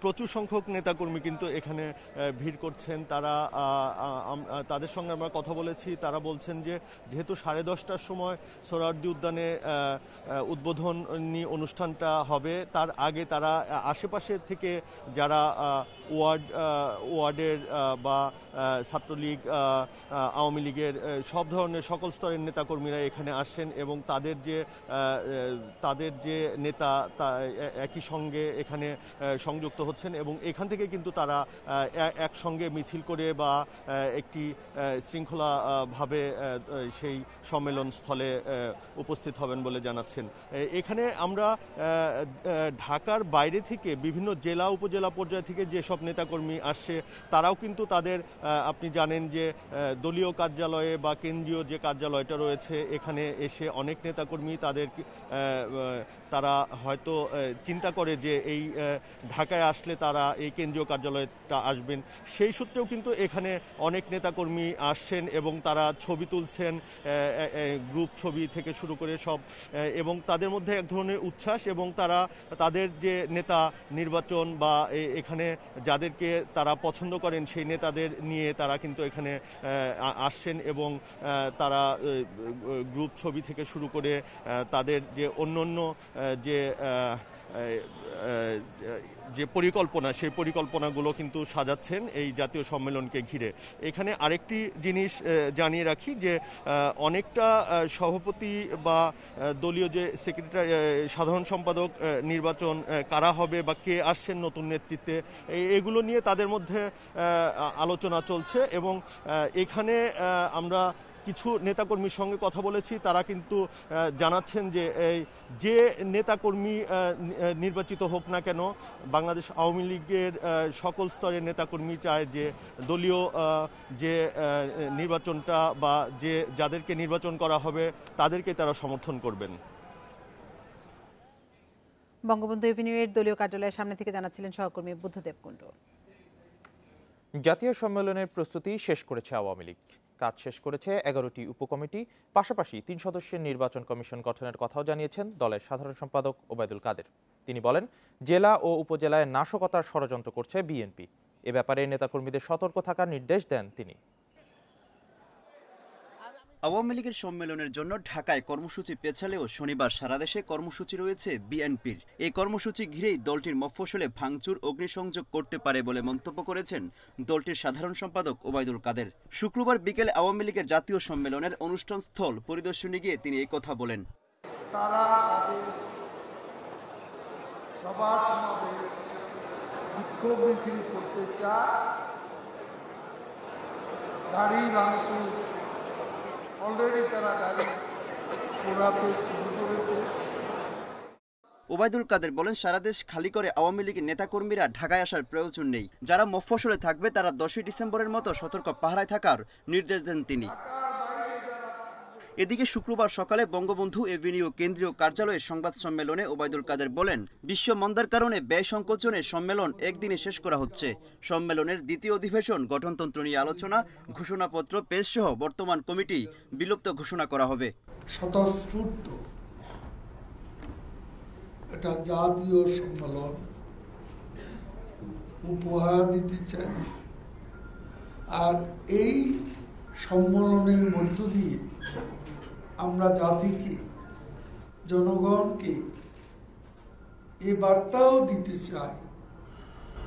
প্রচুর সংখ্যক নেতাকর্মী কিন্তু এখানে ভিড় করছেন। তারা তাদের সঙ্গে আমরা কথা বলেছি, তারা বলছেন যে যেহেতু 10:30টার সময় সোহরাওয়ার্দী উদ্যানে উদ্বোধনী অনুষ্ঠানটা হবে, তার আগে তারা আশেপাশে থেকে যারা ওয়ার্ডের বা ছাত্রলীগ, আওয়ামী লীগের সব ধরনের সকল স্তরের নেতাকর্মীরা এখানে আসেন এবং তাদের যে নেতা একই সঙ্গে এখানে সংযুক্ত হচ্ছেন এবং এখান থেকে কিন্তু তারা একসঙ্গে মিছিল করে বা একটি শৃঙ্খলাভাবে সেই সম্মেলন স্থলে উপস্থিত হবেন বলে জানাচ্ছেন। এখানে আমরা ঢাকার বাইরে থেকে বিভিন্ন জেলা উপজেলা পর্যায় থেকে যেসব নেতাকর্মী আসছে তারাও কিন্তু তাদের, আপনি জানেন যে দলীয় কার্যালয়ে বা কেন্দ্রীয় যে কার্যালয়টা রয়েছে এখানে এসে অনেক নেতাকর্মী তারা হয়তো চিন্তা করে যে এই ঢাকায় আসলে তারা এই কেন্দ্রীয় কার্যালয়টা আসবেন, সেই সূত্রেও কিন্তু এখানে অনেক নেতাকর্মী আসছেন এবং তারা ছবি তুলছেন, গ্রুপ ছবি থেকে শুরু করে সব, এবং তাদের মধ্যে এক ধরনের উচ্ছ্বাস এবং তারা তাদের যে নেতা নির্বাচন বা এখানে যাদেরকে তারা পছন্দ করেন সেই নেতাদের নিয়ে তারা কিন্তু এখানে আসছেন এবং তারা গ্রুপ ছবি থেকে শুরু করে তাদের যে অন্য যে পরিকল্পনা, সেই পরিকল্পনাগুলো কিন্তু সাজাচ্ছেন এই জাতীয় সম্মেলনকে ঘিরে। এখানে আরেকটি জিনিস জানিয়ে রাখি যে অনেকটা সভাপতি বা দলীয় যে সেক্রেটারি, সাধারণ সম্পাদক নির্বাচন কারা হবে বা কে আসছেন নতুন নেতৃত্বে, এগুলো নিয়ে তাদের মধ্যে আলোচনা চলছে এবং এখানে আমরা কিছু নেতাকর্মীর সঙ্গে কথা বলেছি, তারা কিন্তু জানাচ্ছেন যে নেতাকর্মী নির্বাচিত হোক না কেন, বাংলাদেশ আওয়ামী লীগের সকল স্তরের নেতাকর্মী চায় যে দলীয় যে নির্বাচনটা বা যাদেরকে নির্বাচন করা হবে তাদেরকে তারা সমর্থন করবেন। বঙ্গবন্ধু এভিনিউয়ের দলীয় কার্যালয়ের সামনে থেকে জানাচ্ছিলেন সহকর্মী বুদ্ধদেব কুণ্ডু। জাতীয় সম্মেলনের প্রস্তুতি শেষ করেছে আওয়ামী লীগ। কাজ শেষ করেছে 11টি উপকমিটি, পাশাপাশি 3 সদস্যের নির্বাচন কমিশন গঠনের কথাও জানিয়েছেন দলের সাধারণ সম্পাদক ওবায়দুল কাদের। তিনি বলেন, জেলা ও উপজেলায় নাশকতার ষড়যন্ত্র করছে বিএনপি। এ ব্যাপারে নেতাকর্মীদের সতর্ক থাকার নির্দেশ দেন তিনি। আওয়ামী লীগের সম্মেলনের জন্য ঢাকায় কর্মসূচি পেছালেও শনিবার সারা দেশে কর্মসূচি রয়েছে বিএনপির। এই কর্মসূচি ঘিরেই দলটির মফস্বলে ভাঙচুর, অগ্নিসংযোগ করতে পারে বলে মন্তব্য করেছেন দলটির সাধারণ সম্পাদক ওবায়দুল কাদের। শুক্রবার বিকেলে আওয়ামী লীগের জাতীয় সম্মেলনের অনুষ্ঠান স্থল পরিদর্শনে গিয়ে তিনি এই কথা বলেন। তারা তাদের সভা সমাবেশ, বিক্ষোভ মিছিল করতে চায়, গাড়ি ভাঙচুর অলরেডি তারা গাড়ি পোড়াতে শুরু করেছে। ওবায়দুল কাদের বলেন, সারা দেশ খালি করে আওয়ামী লীগের নেতাকর্মীরা ঢাকায় আসার প্রয়োজন নেই। যারা মফস্বলে থাকবে তারা 10ই ডিসেম্বরের মতো সতর্ক পাহারায় থাকার নির্দেশ দেন তিনি। এদিকে শুক্রবার সকালে বঙ্গবন্ধু এভিনিউ কেন্দ্রীয় কার্যালয়ের সংবাদ সম্মেলনে ওবায়দুল কাদের বলেন, বিশ্ব মন্দার কারণে ব্যয় সংকোচনে সম্মেলন একদিনে শেষ করা হচ্ছে। সম্মেলনের দ্বিতীয় অধিবেশন গঠনতন্ত্র নিয়ে আলোচনা, ঘোষণাপত্র পেশ সহ বর্তমান কমিটি বিলুপ্ত ঘোষণা করা হবে। স্বতঃস্ফূর্ত এটা জাতীয় সম্মেলন উপহার দিতে চাই, আর এই সম্মেলনের মধ্য দিয়ে আমরা জাতিকে, জনগণকে এ বার্তাও দিতে চাই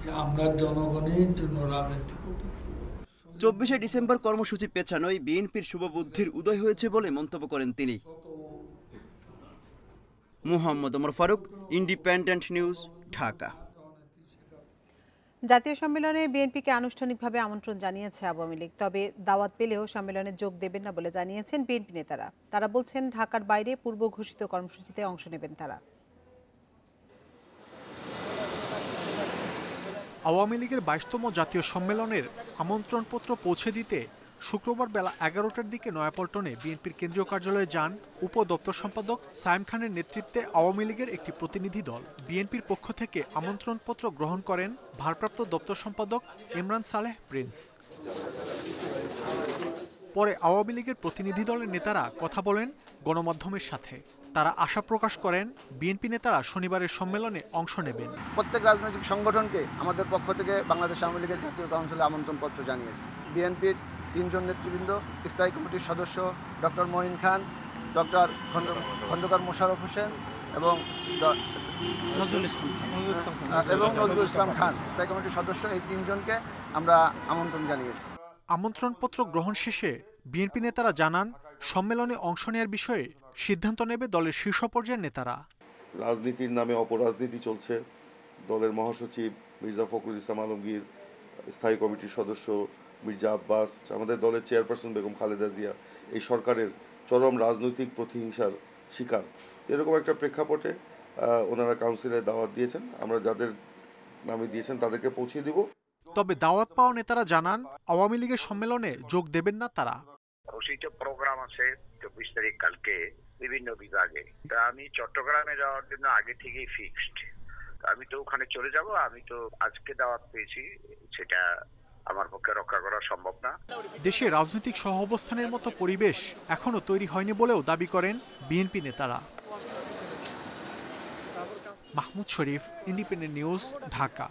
যে আমরা জনগণের জন্য রাজনীতি করি। 24শে ডিসেম্বর কর্মসূচি পেছানোয় বিএনপির শুভবুদ্ধির উদয় হয়েছে বলে মন্তব্য করেন তিনি। Muhammad Omar Faruk, Independent news, Dhaka. জাতীয় সম্মেলনে বিএনপিকে আনুষ্ঠানিকভাবে আমন্ত্রণ জানিয়েছে আওয়ামী লীগ, তবে দাওয়াত পেলেও সম্মেলনে যোগ দেবেন না বলে জানিয়েছেন বিএনপি নেতারা। তারা বলছেন ঢাকার বাইরে পূর্ব ঘোষিত কর্মসূচিতে অংশ নেবেন তারা। আওয়ামী লীগের 22তম জাতীয় সম্মেলনের আমন্ত্রণপত্র পৌঁছে দিতে শুক্রবার বেলা 11টার দিকে নয়াপল্টনে বিএনপির কেন্দ্রীয় কার্যালয়ে যান উপদপ্তর সম্পাদক সায়েম খানের নেতৃত্বে আওয়ামী লীগের একটি প্রতিনিধি দল। বিএনপির পক্ষ থেকে আমন্ত্রণপত্র গ্রহণ করেন ভারপ্রাপ্ত দপ্তর সম্পাদক ইমরান সালেহ প্রিন্স। পরে আওয়ামী লীগের প্রতিনিধি দলের নেতারা কথা বলেন গণমাধ্যমের সাথে। তারা আশা প্রকাশ করেন বিএনপি নেতারা শনিবারের সম্মেলনে অংশ নেবেন। প্রত্যেক রাজনৈতিক সংগঠনকে আমাদের পক্ষ থেকে বাংলাদেশ আওয়ামী লীগের জাতীয় কাউন্সিলে আমন্ত্রণপত্র জানিয়েছে। বিএনপির 3 জন নেতৃবৃন্দ, স্থায়ী কমিটির সদস্য ডক্টর মঈন খান, ডক্টর খন্দকার মোশাররফ হোসেন এবং নজরুল ইসলাম খান, স্থায়ী কমিটির সদস্য, এই 3 জনকে আমরা আমন্ত্রণ জানিয়েছি। আমন্ত্রণপত্র গ্রহণ শেষে বিএনপি নেতারা জানান সম্মেলনে অংশ নেওয়ার বিষয়ে সিদ্ধান্ত নেবে দলের শীর্ষ পর্যায়ের নেতারা। রাজনীতির নামে অপরাজনীতি চলছে। দলের মহাসচিব মির্জা ফখরুল ইসলাম আলমগীর, স্থায়ী কমিটির সদস্য মির্জা আব্বাস, আমাদের দলের চেয়ারপারসন বেগম খালেদা জিয়া এই সরকারের চরম রাজনৈতিক প্রতিহিংসার শিকার। এরকম একটা প্রেক্ষাপটে ওনারা কাউন্সিলে দাওয়াত দিয়েছেন। আমরা যাদের নামে দিয়েছেন তাদেরকে পৌঁছে দিব। তবে দাওয়াত পাওয়া নেতারা জানান আওয়ামী লীগের সম্মেলনে যোগ দেবেন না তারা। ঘোষিত প্রোগ্রাম আছে 24 তারিখ কালকে বিভিন্ন বিভাগে। আমি চট্টগ্রামে যাওয়ার জন্য আগে থেকেই ফিক্সড। আমি তো ওখানে চলে যাব। আমি তো আজকে দাওয়াত পেয়েছি, সেটা আমার পক্ষে রক্ষা করা সম্ভব না। দেশে রাজনৈতিক সহাবস্থানের মতো পরিবেশ এখনো তৈরি হয়নি বলেও দাবি করেন বিএনপি নেতারা। মাহমুদ শরীফ, ইন্ডিপেন্ডেন্ট নিউজ, ঢাকা।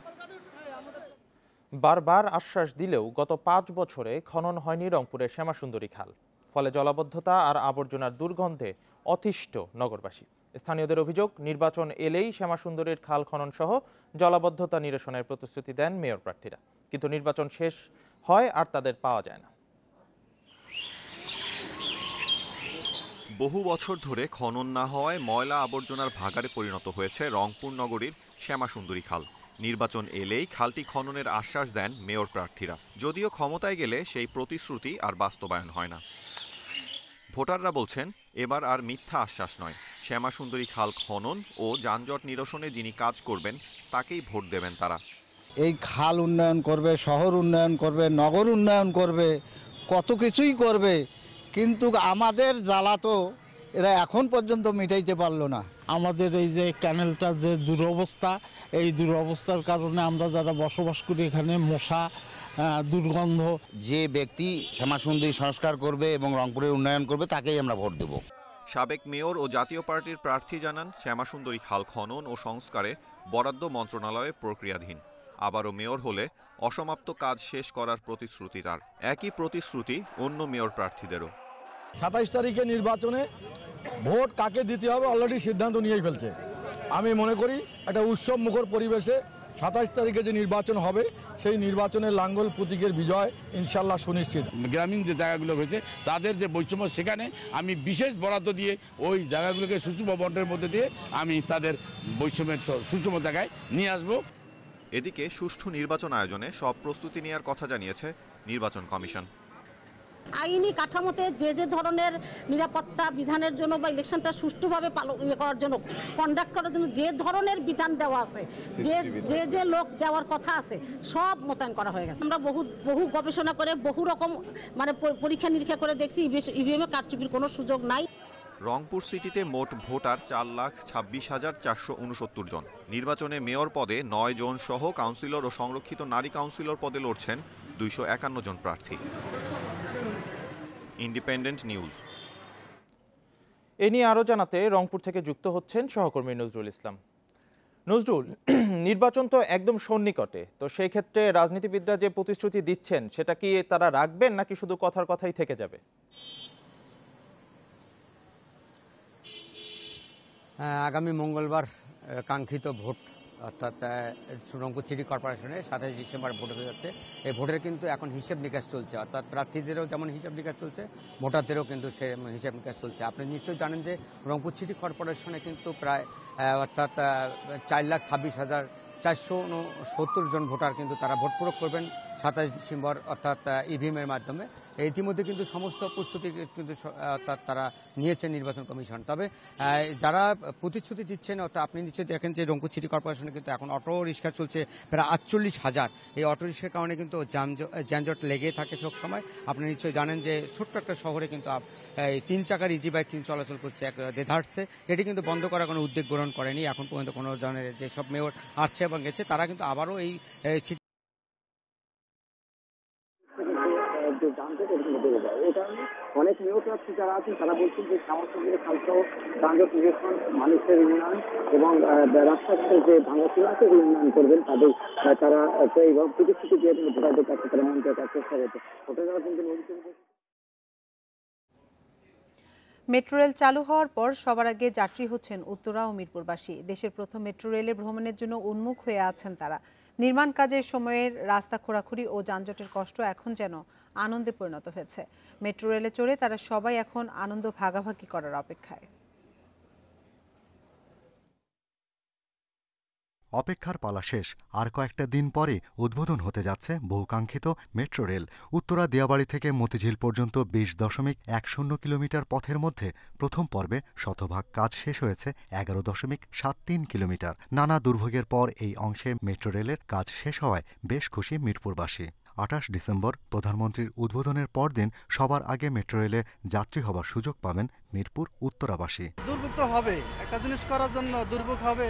বারবার আশ্বাস দিলেও গত 5 বছরে খনন হয়নি রংপুরের শ্যামাসুন্দরী খাল। ফলে জলাবদ্ধতা আর আবর্জনার দুর্গন্ধে অতিষ্ঠ নগরবাসী। স্থানীয়দের অভিযোগ, নির্বাচন এলেই শ্যামাসুন্দরীর খাল খনন সহ জলাবদ্ধতা নিরসনের প্রতিশ্রুতি দেন মেয়র প্রার্থীরা, কিন্তু নির্বাচন শেষ হয় আর তাদের পাওয়া যায় না। বহু বছর ধরে খনন না হওয়ায় ময়লা আবর্জনার ভাগাড়ে পরিণত হয়েছে রংপুর নগরীর শ্যামাসুন্দরী খাল। নির্বাচন এলেই খালটি খননের আশ্বাস দেন মেয়র প্রার্থীরা, যদিও ক্ষমতায় গেলে সেই প্রতিশ্রুতি আর বাস্তবায়ন হয় না। ভোটাররা বলছেন এবার আর মিথ্যা আশ্বাস নয়, শ্যামাসুন্দরী খাল খনন ও যানজট নিরসনে যিনি কাজ করবেন তাকেই ভোট দেবেন তারা। এই খাল উন্নয়ন করবে, শহর উন্নয়ন করবে, নগর উন্নয়ন করবে, কত কিছুই করবে, কিন্তু আমাদের জ্বালা তো এরা এখন পর্যন্ত মিটাইতে পারলো না। আমাদের এই যে ক্যানেলটার যে দুরবস্থা, এই দুরবস্থার কারণে আমরা যারা বসবাস করি এখানে মশা, দুর্গন্ধ। যে ব্যক্তি শ্যামাসুন্দরী সংস্কার করবে এবং রংপুরের উন্নয়ন করবে তাকেই আমরা ভোট দেব। সাবেক মেয়র ও জাতীয় পার্টির প্রার্থী জানান শ্যামাসুন্দরী খাল খনন ও সংস্কারে বরাদ্দ মন্ত্রণালয়ে প্রক্রিয়াধীন। আবারও মেয়র হলে অসমাপ্ত কাজ শেষ করার প্রতিশ্রুতি তার। একই প্রতিশ্রুতি অন্য মেয়র প্রার্থীদেরও। 27 তারিখে নির্বাচনে ভোট কাকে দিতে হবে অলরেডি সিদ্ধান্ত নিয়েই ফেলছে। আমি মনে করি একটা উৎসব মুখর পরিবেশে 27 তারিখে যে নির্বাচন হবে সেই নির্বাচনের লাঙ্গল প্রতীকের বিজয় ইনশাল্লাহ সুনিশ্চিত। গ্রামীণ যে জায়গাগুলো হয়েছে তাদের যে বৈষম্য, সেখানে আমি বিশেষ বরাদ্দ দিয়ে ওই জায়গাগুলোকে সুষম বন্টনের মধ্যে দিয়ে আমি তাদের বৈষম্যের সুষম জায়গায় নিয়ে আসব। এদিকে সুষ্ঠু নির্বাচন আয়োজনে সব প্রস্তুতি নেওয়ার কথা জানিয়েছে নির্বাচন কমিশন। আইনি কাঠামোতে যে যে ধরনের নিরাপত্তা বিধানের জন্য বা ইলেকশনটা সুষ্ঠুভাবে করার জন্য, কন্ডাক্ট করার জন্য যে ধরনের বিধান দেওয়া আছে, যে যে লোক দেওয়ার কথা আছে, সব মোতায়েন করা হয়ে গেছে। আমরা বহু গবেষণা করে বহু রকম পরীক্ষা নিরীক্ষা করে দেখছি ইভিএমে কারচুপির কোনো সুযোগ নাই। রংপুর সিটিতে মোট ভোটার 4,26,469 জন। নির্বাচনে মেয়র পদে 9 জন সহ কাউন্সিলর ও সংরক্ষিত নারী কাউন্সিলর পদে লড়ছেন 251 জন প্রার্থী। Independent news. এ নিয়ে আরও জানাতে রংপুর থেকে যুক্ত হচ্ছেন সহকর্মী নজরুল ইসলাম। নজরুল, নির্বাচন তো একদম সন্নিকটে, তো সেই ক্ষেত্রে রাজনীতিবিদরা যে প্রতিশ্রুতি দিচ্ছেন সেটা কি তারা রাখবেন নাকি শুধু কথার কথাই থেকে যাবে? আগামী মঙ্গলবার কাঙ্ক্ষিত ভোট অর্থাৎ রংপুর সিটি কর্পোরেশনে 27 ডিসেম্বর ভোট হতে যাচ্ছে। এই ভোটের কিন্তু এখন হিসেব নিকাশ চলছে, অর্থাৎ প্রার্থীদেরও যেমন হিসেব নিকাশ চলছে, ভোটারদেরও কিন্তু সে হিসেব নিকাশ চলছে। আপনি নিশ্চয়ই জানেন যে রংপুর সিটি কর্পোরেশনে কিন্তু প্রায় অর্থাৎ 4,26,470 জন ভোটার কিন্তু তারা ভোট প্রয়োগ করবেন 27 ডিসেম্বর অর্থাৎ ইভিএমের মাধ্যমে। ইতিমধ্যে কিন্তু সমস্ত প্রস্তুতি কিন্তু অর্থাৎ তারা নিয়েছে নির্বাচন কমিশন। তবে যারা প্রতিশ্রুতি দিচ্ছেন, অর্থাৎ আপনি নিশ্চয়ই দেখেন যে রংপুর সিটি কর্পোরেশনে কিন্তু এখন অটো রিক্সা চলছে প্রায় 48,000। এই অটো রিক্সার কারণে কিন্তু যানজট লেগে থাকে সব সময়। আপনি নিশ্চয়ই জানেন যে ছোট্ট একটা শহরে কিন্তু এই 3 চাকার ইজি বাইক কিন্তু চলাচল করছে এক দেধারসে। এটি কিন্তু বন্ধ করার কোনো উদ্যোগ গ্রহণ করেনি এখন পর্যন্ত কোনো ধরনের। যেসব মেয়র আসছে এবং গেছে তারা কিন্তু আবারও এই অনেক মেয়র প্রার্থী যারা আছেন তারা বলছেন যে শ্যামাসুন্দরী খালসহ যানজট নিরসন, মানুষের উন্নয়ন এবং রাস্তাঘাটের যে ভাঙাচোরা আছে উন্নয়ন করবেন। তারা এইভাবে প্রতিশ্রুতি দিয়ে ভোটারদের কাছে তারা মন্ত্রের কাছে ভোটে যাওয়ার কিন্তু মেট্রো রেল চালু হওয়ার পর সবার আগে যাত্রী হচ্ছেন উত্তরা ও মিরপুরবাসী। দেশের প্রথম মেট্রো রেলে ভ্রমণের জন্য উন্মুখ হয়ে আছেন তারা। নির্মাণ কাজের সময়ের রাস্তা খোঁড়াখুড়ি ও যানজটের কষ্ট এখন যেন আনন্দে পরিণত হয়েছে। মেট্রো রেলে চড়ে তারা সবাই এখন আনন্দ ভাগাভাগি করার অপেক্ষায়। অপেক্ষার পালা শেষ। আর কয়েকটা দিন পরে উদ্বোধন হতে যাচ্ছে বহুকাঙ্ক্ষিত মেট্রো রেল। উত্তরা দিয়াবাড়ি থেকে মতিঝিল পর্যন্ত 20.10 কিলোমিটার পথের মধ্যে প্রথম পর্বে শতভাগ কাজ শেষ হয়েছে 11.73 কিলোমিটার। নানা দুর্ভোগের পর এই অংশে মেট্রো রেলের কাজ শেষ হওয়ায় বেশ খুশি মিরপুরবাসী। 28 ডিসেম্বর প্রধানমন্ত্রীর উদ্বোধনের পরদিন সবার আগে মেট্রো রেলে যাত্রী হবার সুযোগ পাবেন মিরপুর উত্তরাবাসী। দুর্ভোগ তো হবে, একটা জিনিস করার জন্য দুর্ভোগ হবে।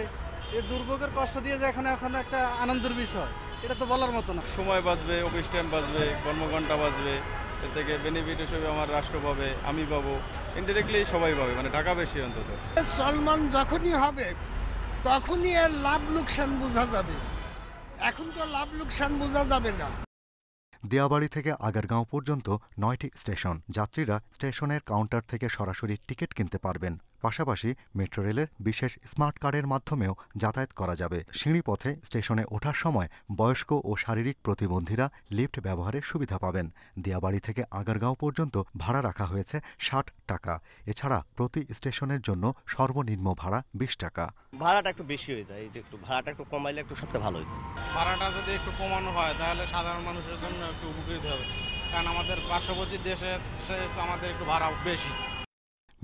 এই দুর্ভোগের কষ্ট দিয়ে যে এখন একটা আনন্দের বিষয়, এটা তো বলার মতো না। সময় বাঁচবে, অফিস টাইম বাঁচবে, কর্মঘণ্টা বাঁচবে, এর থেকে বেনিফিট হিসেবে আমার রাষ্ট্র পাবে, আমি পাবো, ইনডিরেক্টলি সবাই পাবে, মানে টাকা বেশি অন্তত। চলমান যখনই হবে তখনই এর লাভ লোকসান বোঝা যাবে, এখন তো লাভ লোকসান বোঝা যাবে না। দিয়াবাড়ি থেকে আগারগাঁও পর্যন্ত 9টি স্টেশন। যাত্রীরা স্টেশনের কাউন্টার থেকে সরাসরি টিকিট কিনতে পারবেন। পাশাপাশি মেট্রো রেলের বিশেষ স্মার্ট কার্ডের মাধ্যমেও যাতায়াত করা যাবে। সিঁড়িপথে স্টেশনে ওঠার সময় বয়স্ক ও শারীরিক প্রতিবন্ধীরা লিফট ব্যবহারের সুবিধা পাবেন। দিয়াবাড়ি থেকে আগারগাঁও পর্যন্ত ভাড়া রাখা হয়েছে 60 টাকা। এছাড়া প্রতি স্টেশনের জন্য সর্বনিম্ন ভাড়া 20 টাকা। ভাড়াটা একটু বেশি হয়ে যায়, একটু ভাড়াটা একটু কমাইলে একটু সবচেয়ে ভালো হতো। ভাড়াটা যদি একটু কমানো হয় তাহলে সাধারণ মানুষের জন্য একটু উপকৃত হবে, কারণ আমাদের পার্শ্ববর্তী দেশে আমাদের একটু ভাড়া বেশি।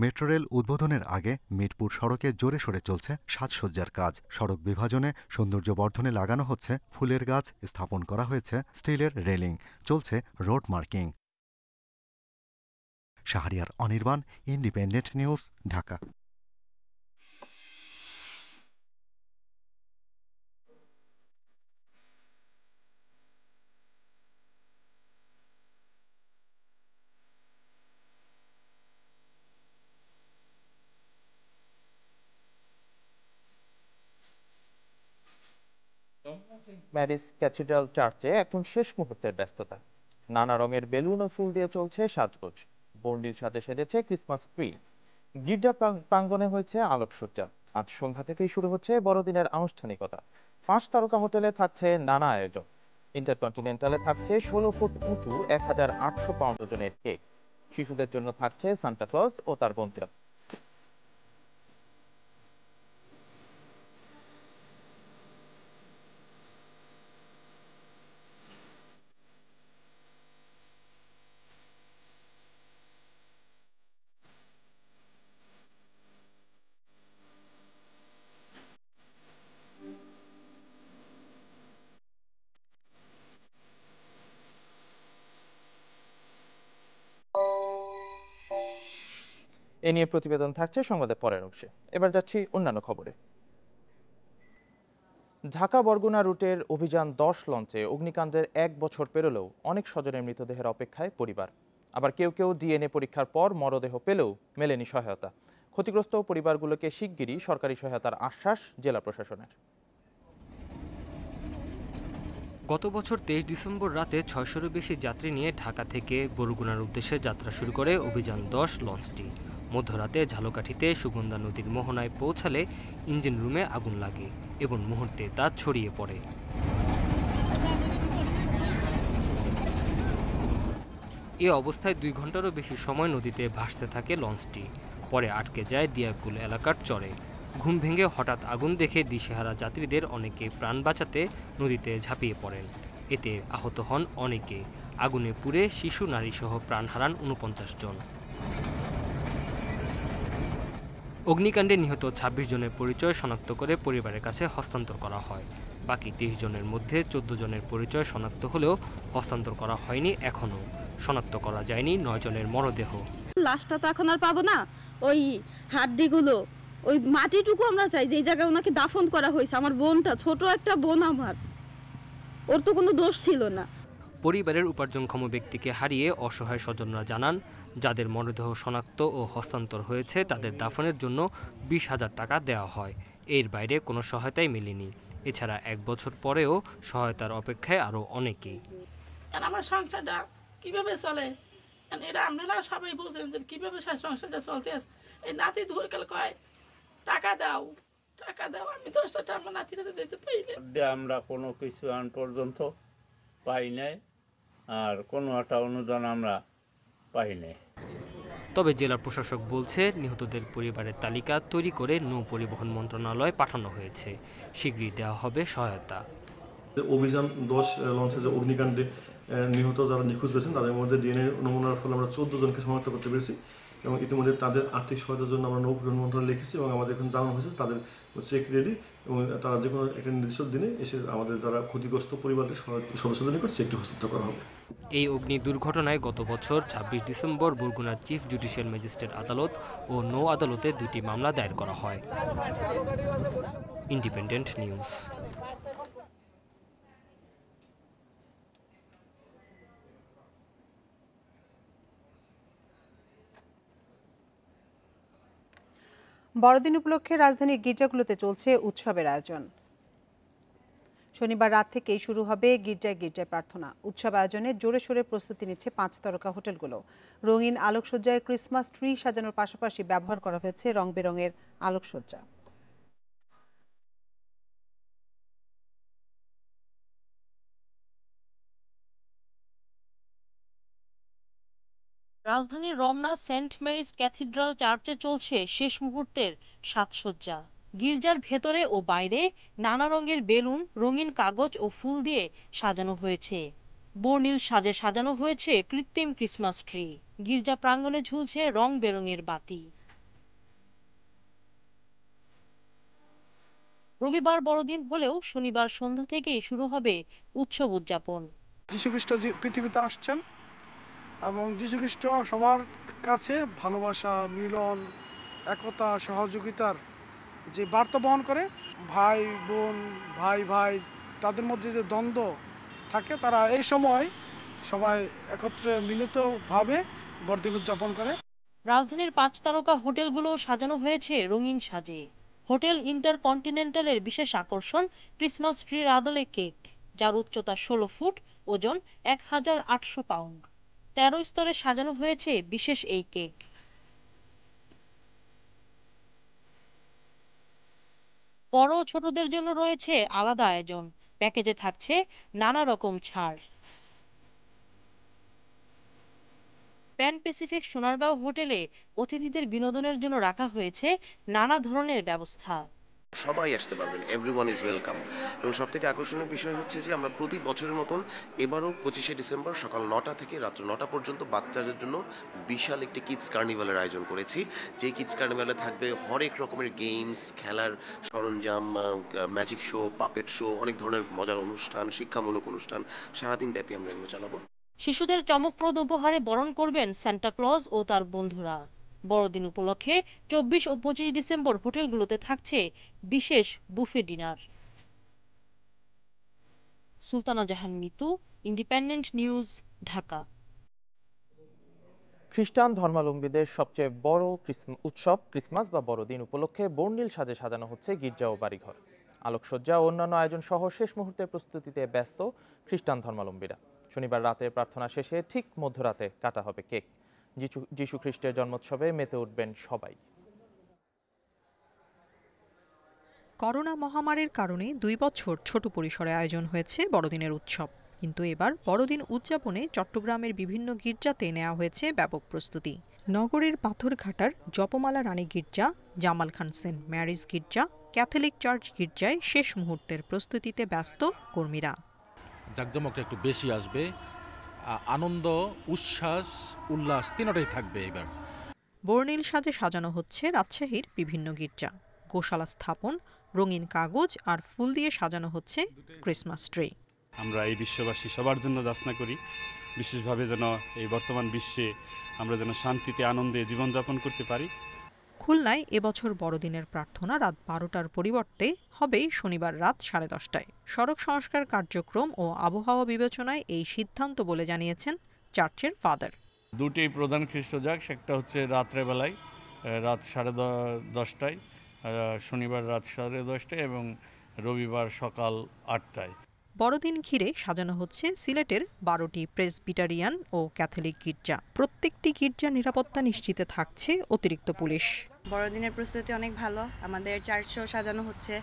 মেট্রো রেল উদ্বোধনের আগে মিরপুর সড়কে জোরে সোরে চলছে সাজসজ্জার কাজ। সড়ক বিভাজনে সৌন্দর্য বর্ধনে লাগানো হচ্ছে ফুলের গাছ, স্থাপন করা হয়েছে স্টিলের রেলিং, চলছে road marking. Shahriar Anirban, independent news, Dhaka. Mary's cathedral চার্চে এখন শেষ মুহূর্তের ব্যস্ততা। নানা রঙের বেলুন ও ফুল দিয়ে চলছে সাজগোজ। বর্ণিল সাজে সেজেছে ক্রিসমাস ট্রি। গির্জা প্রাঙ্গণে হয়েছে আলোকসজ্জা। আজ সন্ধ্যা থেকেই শুরু হচ্ছে বড়দিনের আনুষ্ঠানিকতা। 5 তারকা হোটেলে থাকছে নানা আয়োজন। ইন্টারকন্টিনেন্টালে থাকছে 16 ফুট উঁচু 1800 পাউন্ড ওজনের কেক। শিশুদের জন্য থাকছে সান্টা ক্লজ ও তার বোনরা। এ নিয়ে প্রতিবেদন থাকছে সংবাদের পরের অংশে। এবার যাচ্ছি অন্যান্য খবরে। ঢাকা বরগুনা রুটের অভিযান 10 লঞ্চে অগ্নিকাণ্ডের 1 বছর পেরোলেও অনেক স্বজনের মৃতদেহের অপেক্ষায় পরিবার। আবার কেউ কেউ ডিএনএ পরীক্ষার পর মরদেহ পেলেও মেলেনি সহায়তা। ক্ষতিগ্রস্ত পরিবারগুলোকে শিগগিরই সরকারি সহায়তার আশ্বাস জেলা প্রশাসনের। গত বছর 23 ডিসেম্বর রাতে 600-এরও বেশি যাত্রী নিয়ে ঢাকা থেকে বরগুনার উদ্দেশ্যে যাত্রা শুরু করে অভিযান 10 লঞ্চটি। মধ্যরাতে ঝালকাঠিতে সুগন্ধা নদীর মোহনায় পৌঁছালে ইঞ্জিন রুমে আগুন লাগে এবং মুহূর্তে তা ছড়িয়ে পড়ে। এ অবস্থায় 2 ঘন্টারও বেশি সময় নদীতে ভাসতে থাকে লঞ্চটি। পরে আটকে যায় দিয়াকুল এলাকার চরে। ঘুম ভেঙে হঠাৎ আগুন দেখে দিশেহারা যাত্রীদের অনেকে প্রাণ বাঁচাতে নদীতে ঝাঁপিয়ে পড়েন। এতে আহত হন অনেকে। আগুনে পুড়ে শিশু নারীসহ প্রাণ হারান 49 জন। অগ্নিকাণ্ডে নিহত 26 জনের পরিচয় শনাক্ত করে পরিবারের কাছে হস্তান্তর করা হয়। বাকি 30 জনের মধ্যে 14 জনের পরিচয় শনাক্ত হলেও হস্তান্তর করা হয়নি। এখনও শনাক্ত করা যায়নি 9 জনের মরদেহ। লাশটা তো এখন আর পাবো না, ওই হাড্ডিগুলো, ওই মাটিটুকু আমরা চাই যে জায়গায় ওনাকে দাফন করা হয়েছে। আমার বোনটা, ছোট একটা বোন আমার, ওর তো কোনো দোষ ছিল না। পরিবারের উপার্জনক্ষম ব্যক্তিকে হারিয়ে অসহায় স্বজনরা জানান, যাদের মরদেহ শনাক্ত ও হস্তান্তর হয়েছে তাদের দাফনের জন্য 20,000 টাকা দেওয়া হয়। এর বাইরে কোনো সহায়তাই মেলেনি। এছাড়া 1 বছর পরেও সহায়তার অপেক্ষায় আরও অনেকেই। আমার সংসারটা কিভাবে চলে এরা আপনারা সবাই বুঝেন যে কিভাবে সংসারটা চলতে আছে। এই নাতি ধরে গেলে কয় টাকা দাও টাকা দাও, আমি 10টা টাকা নাতিরা দিতে পারি না। আমরা কোনো কিছু আন পর্যন্ত পাই নাই, আর কোনো একটা অনুদান আমরা পাই নাই। তবে জেলা প্রশাসক বলছে, নিহতদের পরিবারের তালিকা তৈরি করে নৌ পরিবহন মন্ত্রণালয়ে পাঠানো হয়েছে। শীঘ্রই দেওয়া হবে সহায়তা। অভিযান 10 লঞ্চে যে অগ্নিকাণ্ডে নিহত যারা নিখোঁজ হয়েছেন তাদের মধ্যে ডিএনএ নমুনার ফলে আমরা 14 জনকে শনাক্ত করতে পেরেছি এবং ইতিমধ্যে তাদের আর্থিক সহায়তার জন্য আমরা নৌ পরিবহন মন্ত্রণালয়ে লিখেছি এবং আমাদের এখন জানানো হয়েছে তাদের চেক রেডি এবং তারা যে কোনো একটা নির্দিষ্ট দিনে এসে আমাদের যারা ক্ষতিগ্রস্ত পরিবারের সদস্যদের নিকট চেকটি হস্তান্তর করা হবে। এই অগ্নি দুর্ঘটনায় গত বছর 26 ডিসেম্বর বরগুনার চিফ জুডিশিয়াল ম্যাজিস্ট্রেট আদালত ও নৌ আদালতে 2টি মামলা দায়ের করা হয়। Independent news. বড়দিন উপলক্ষে রাজধানীর গির্জাগুলোতে চলছে উৎসবের আয়োজন। শনিবার রাত থেকেই শুরু হবে গির্জায় গির্জায় প্রার্থনা। উৎসব আয়োজনে জোরে সোরে প্রস্তুতি নিচ্ছে 5 তারকা হোটেলগুলো। রঙিন আলোকসজ্জায় ক্রিসমাস ট্রি সাজানোর পাশাপাশি ব্যবহার করা হয়েছে রং বেরঙের আলোকসজ্জা। রাজধানীর রমনা সেন্ট মেরিজ ক্যাথিড্রাল চার্চে চলছে শেষ মুহূর্তের সাজসজ্জা। গির্জার ভেতরে ও বাইরে নানা রঙের বেলুন, রঙিন কাগজ ও ফুল দিয়ে সাজানো হয়েছে। বর্ণিল সাজে সাজানো হয়েছে কৃত্রিম ক্রিসমাস ট্রি। গির্জা প্রাঙ্গণে ঝুলছে রং বেরঙের বাতি। রবিবার বড়দিন হলেও শনিবার সন্ধ্যা থেকেই শুরু হবে উৎসব উদযাপন। যীশুখ্রিস্ট পৃথিবীতে আসছেন এবং যীশুখ্রিস্ট সবার কাছে ভালোবাসা, মিলন, একতা, সহযোগিতার যে বার্তা বহন করে। ভাই বোন, ভাই ভাই তাদের মধ্যে যে দ্বন্দ্ব থাকে, তারা এই সময় সবাই একত্রে মিলিতভাবে বড়দিন উদযাপন করে। রাজধানীর 5 তারকা হোটেলগুলো সাজানো হয়েছে রঙিন সাজে। হোটেল ইন্টারকন্টিনেন্টালের বিশেষ আকর্ষণ ক্রিসমাস ট্রির আদলে কেক, যার উচ্চতা 16 ফুট, ওজন 1800 পাউন্ড। 13 স্তরে সাজানো হয়েছে বিশেষ এই কেক। বড় ও ছোটদের জন্য রয়েছে আলাদা আয়োজন। প্যাকেজে থাকছে নানা রকম ছাড়। প্যান প্যাসিফিক সোনারগাঁও হোটেলে অতিথিদের বিনোদনের জন্য রাখা হয়েছে নানা ধরনের ব্যবস্থা। সবাই আসতে পারবেন, এভরিওয়ান ইজ ওয়েলকাম। এবং সবথেকে আকর্ষণীয় বিষয় হচ্ছে যে আমরা প্রতি বছরের মতন এবারও 25শে ডিসেম্বর সকাল 9টা থেকে রাত্র 9টা পর্যন্ত বাচ্চাদের জন্য বিশাল একটি কিডস কার্নিভালের আয়োজন করেছি। যে কিডস কার্নিভালে থাকবে হরেক রকমের গেমস, খেলার সরঞ্জাম, ম্যাজিক শো, পাপেট শো, অনেক ধরনের মজার অনুষ্ঠান, শিক্ষামূলক অনুষ্ঠান। সারাদিন ব্যাপী আমরা এগুলো চালাবো। শিশুদের চমকপ্রদ উপহারে বরণ করবেন সান্টা ক্লজ ও তার বন্ধুরা। বড়দিন উপলক্ষে 24 ও 25 ডিসেম্বর হোটেলগুলোতে থাকছে বিশেষ বুফে ডিনার। সুলতানা জাহান মিতু, ইন্ডিপেন্ডেন্ট নিউজ, ঢাকা। খ্রিস্টান ধর্মাবলম্বীদের সবচেয়ে বড় উৎসব ক্রিসমাস বা বড়দিন উপলক্ষে বর্ণিল সাজে সাজানো হচ্ছে গির্জা ও বাড়িঘর। আলোকসজ্জা ও অন্যান্য আয়োজন সহ শেষ মুহূর্তের প্রস্তুতিতে ব্যস্ত খ্রিস্টান ধর্মাবলম্বীরা। শনিবার রাতে প্রার্থনা শেষে ঠিক মধ্যরাতে কাটা হবে কেক। যিশু খ্রিস্টের জন্মোৎসবে মেতে উঠবেন সবাই। করোনা মহামারীর কারণে 2 বছর ছোট পরিসরে আয়োজন হয়েছে বড়দিনের উৎসব, কিন্তু এবার বড়দিন উদযাপনে চট্টগ্রামের বিভিন্ন গির্জাতে নেওয়া হয়েছে ব্যাপক প্রস্তুতি। নগরের পাথরঘাটার জপমালা রানী গির্জা, জামাল খান সেন্ট ম্যারিজ গির্জা, ক্যাথলিক চার্চ গির্জায় শেষ মুহূর্তের প্রস্তুতিতে ব্যস্ত কর্মীরা। জাঁকজমকটা একটু বেশি আসবে, আনন্দ, উচ্ছ্বাস, উল্লাস তিনটাই থাকবে এবার। বর্ণিল সাজে সাজানো হচ্ছে রাজশাহীর বিভিন্ন গির্জা। গোশালা স্থাপন, রঙিন কাগজ আর ফুল দিয়ে সাজানো হচ্ছে ক্রিসমাস ট্রি। আমরা এই বিশ্ববাসী সবার জন্য যাচনা করি, বিশেষভাবে যেন এই বর্তমান বিশ্বে আমরা যেন শান্তিতে আনন্দে জীবনযাপন করতে পারি। খুলনায় এবছর বড়দিনের প্রার্থনা রাত 12টার পরিবর্তে হবে শনিবার রাত 10:30টায়। সড়ক সংস্কার কার্যক্রম ও আবহাওয়া বিবেচনায় এই সিদ্ধান্ত বলে জানিয়েছেন চার্চের ফাদার। দুটি প্রধান খ্রিস্টজাগ, একটা হচ্ছে রাত্রেবেলায় রাত 10:30টায়, শনিবার রাত 10:30টায় এবং রবিবার সকাল 8টায়। বড়দিন ঘিরে সাজানো হচ্ছে সিলেটের 12টি প্রেসবিটারিয়ান ও ক্যাথলিক গির্জা। প্রত্যেকটি গির্জার নিরাপত্তা নিশ্চিতে থাকছে অতিরিক্ত পুলিশ। বড়দিনের প্রস্তুতি অনেক ভালো, আমাদের চার্চও সাজানো হচ্ছে,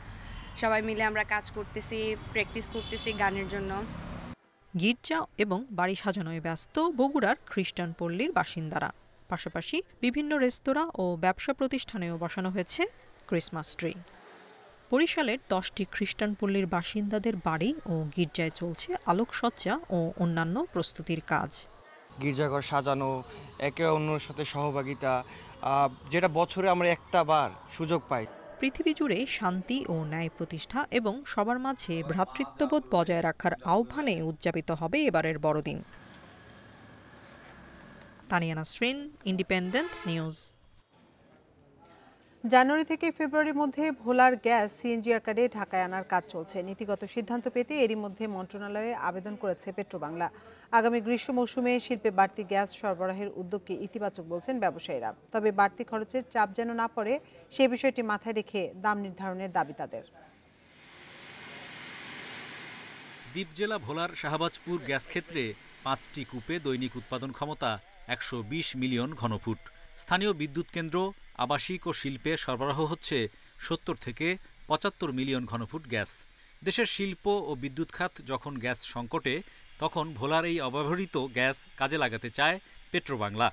সবাই মিলে আমরা কাজ করতেছি, প্র্যাকটিস করতেছি গানের জন্য। গির্জা এবং বাড়ি সাজানোয় ব্যস্ত বগুড়ার খ্রিস্টান পল্লীর বাসিন্দারা। পাশাপাশি বিভিন্ন রেস্তোরাঁ ও ব্যবসা প্রতিষ্ঠানেও বসানো হয়েছে ক্রিসমাস ট্রি। বরিশালের 10টি খ্রিস্টান পল্লীর বাসিন্দাদের বাড়ি ও গির্জায় চলছে আলোকসজ্জা ও অন্যান্য প্রস্তুতির কাজ। গির্জাঘর সাজানো, একে অন্যের সাথে সহভাগিতা, যেটা বছরে আমরা একটা বার সুযোগ পাই। পৃথিবী জুড়ে শান্তি ও ন্যায় প্রতিষ্ঠা এবং সবার মাঝে ভ্রাতৃত্ববোধ বজায় রাখার আহ্বানে উদযাপিত হবে এবারের বড়দিন। Tania Nasrin, independent news. জানুয়ারি থেকে ফেব্রুয়ারির মধ্যে ভোলার গ্যাস সিএনজি আকারে ঢাকায় আনার কাজ চলছে। নীতিগত সিদ্ধান্ত পেতে এরই মধ্যে মন্ত্রণালয়ে আবেদন করেছে পেট্রোবাংলা। আগামী গ্রীষ্ম মৌসুমে শিল্পে বাড়তি গ্যাস সরবরাহের উদ্যোগকে ইতিবাচক বলছেন ব্যবসায়ীরা। তবে বাড়তি খরচের চাপ যেন না পড়ে সে বিষয়টি মাথায় রেখে দাম নির্ধারণের দাবি তাদের। দ্বীপ জেলা ভোলার শাহবাজপুর গ্যাস ক্ষেত্রে 5টি কূপে দৈনিক উৎপাদন ক্ষমতা 120 মিলিয়ন ঘনফুট। স্থানীয় বিদ্যুৎ কেন্দ্র, আবাসিক ও শিল্পে সরবরাহ হচ্ছে 70 থেকে 75 মিলিয়ন ঘনফুট গ্যাস। দেশের শিল্প ও বিদ্যুৎ খাত যখন গ্যাস সংকটে, তখন ভোলার এই অব্যবহৃত গ্যাস কাজে লাগাতে চায় পেট্রোবাংলা।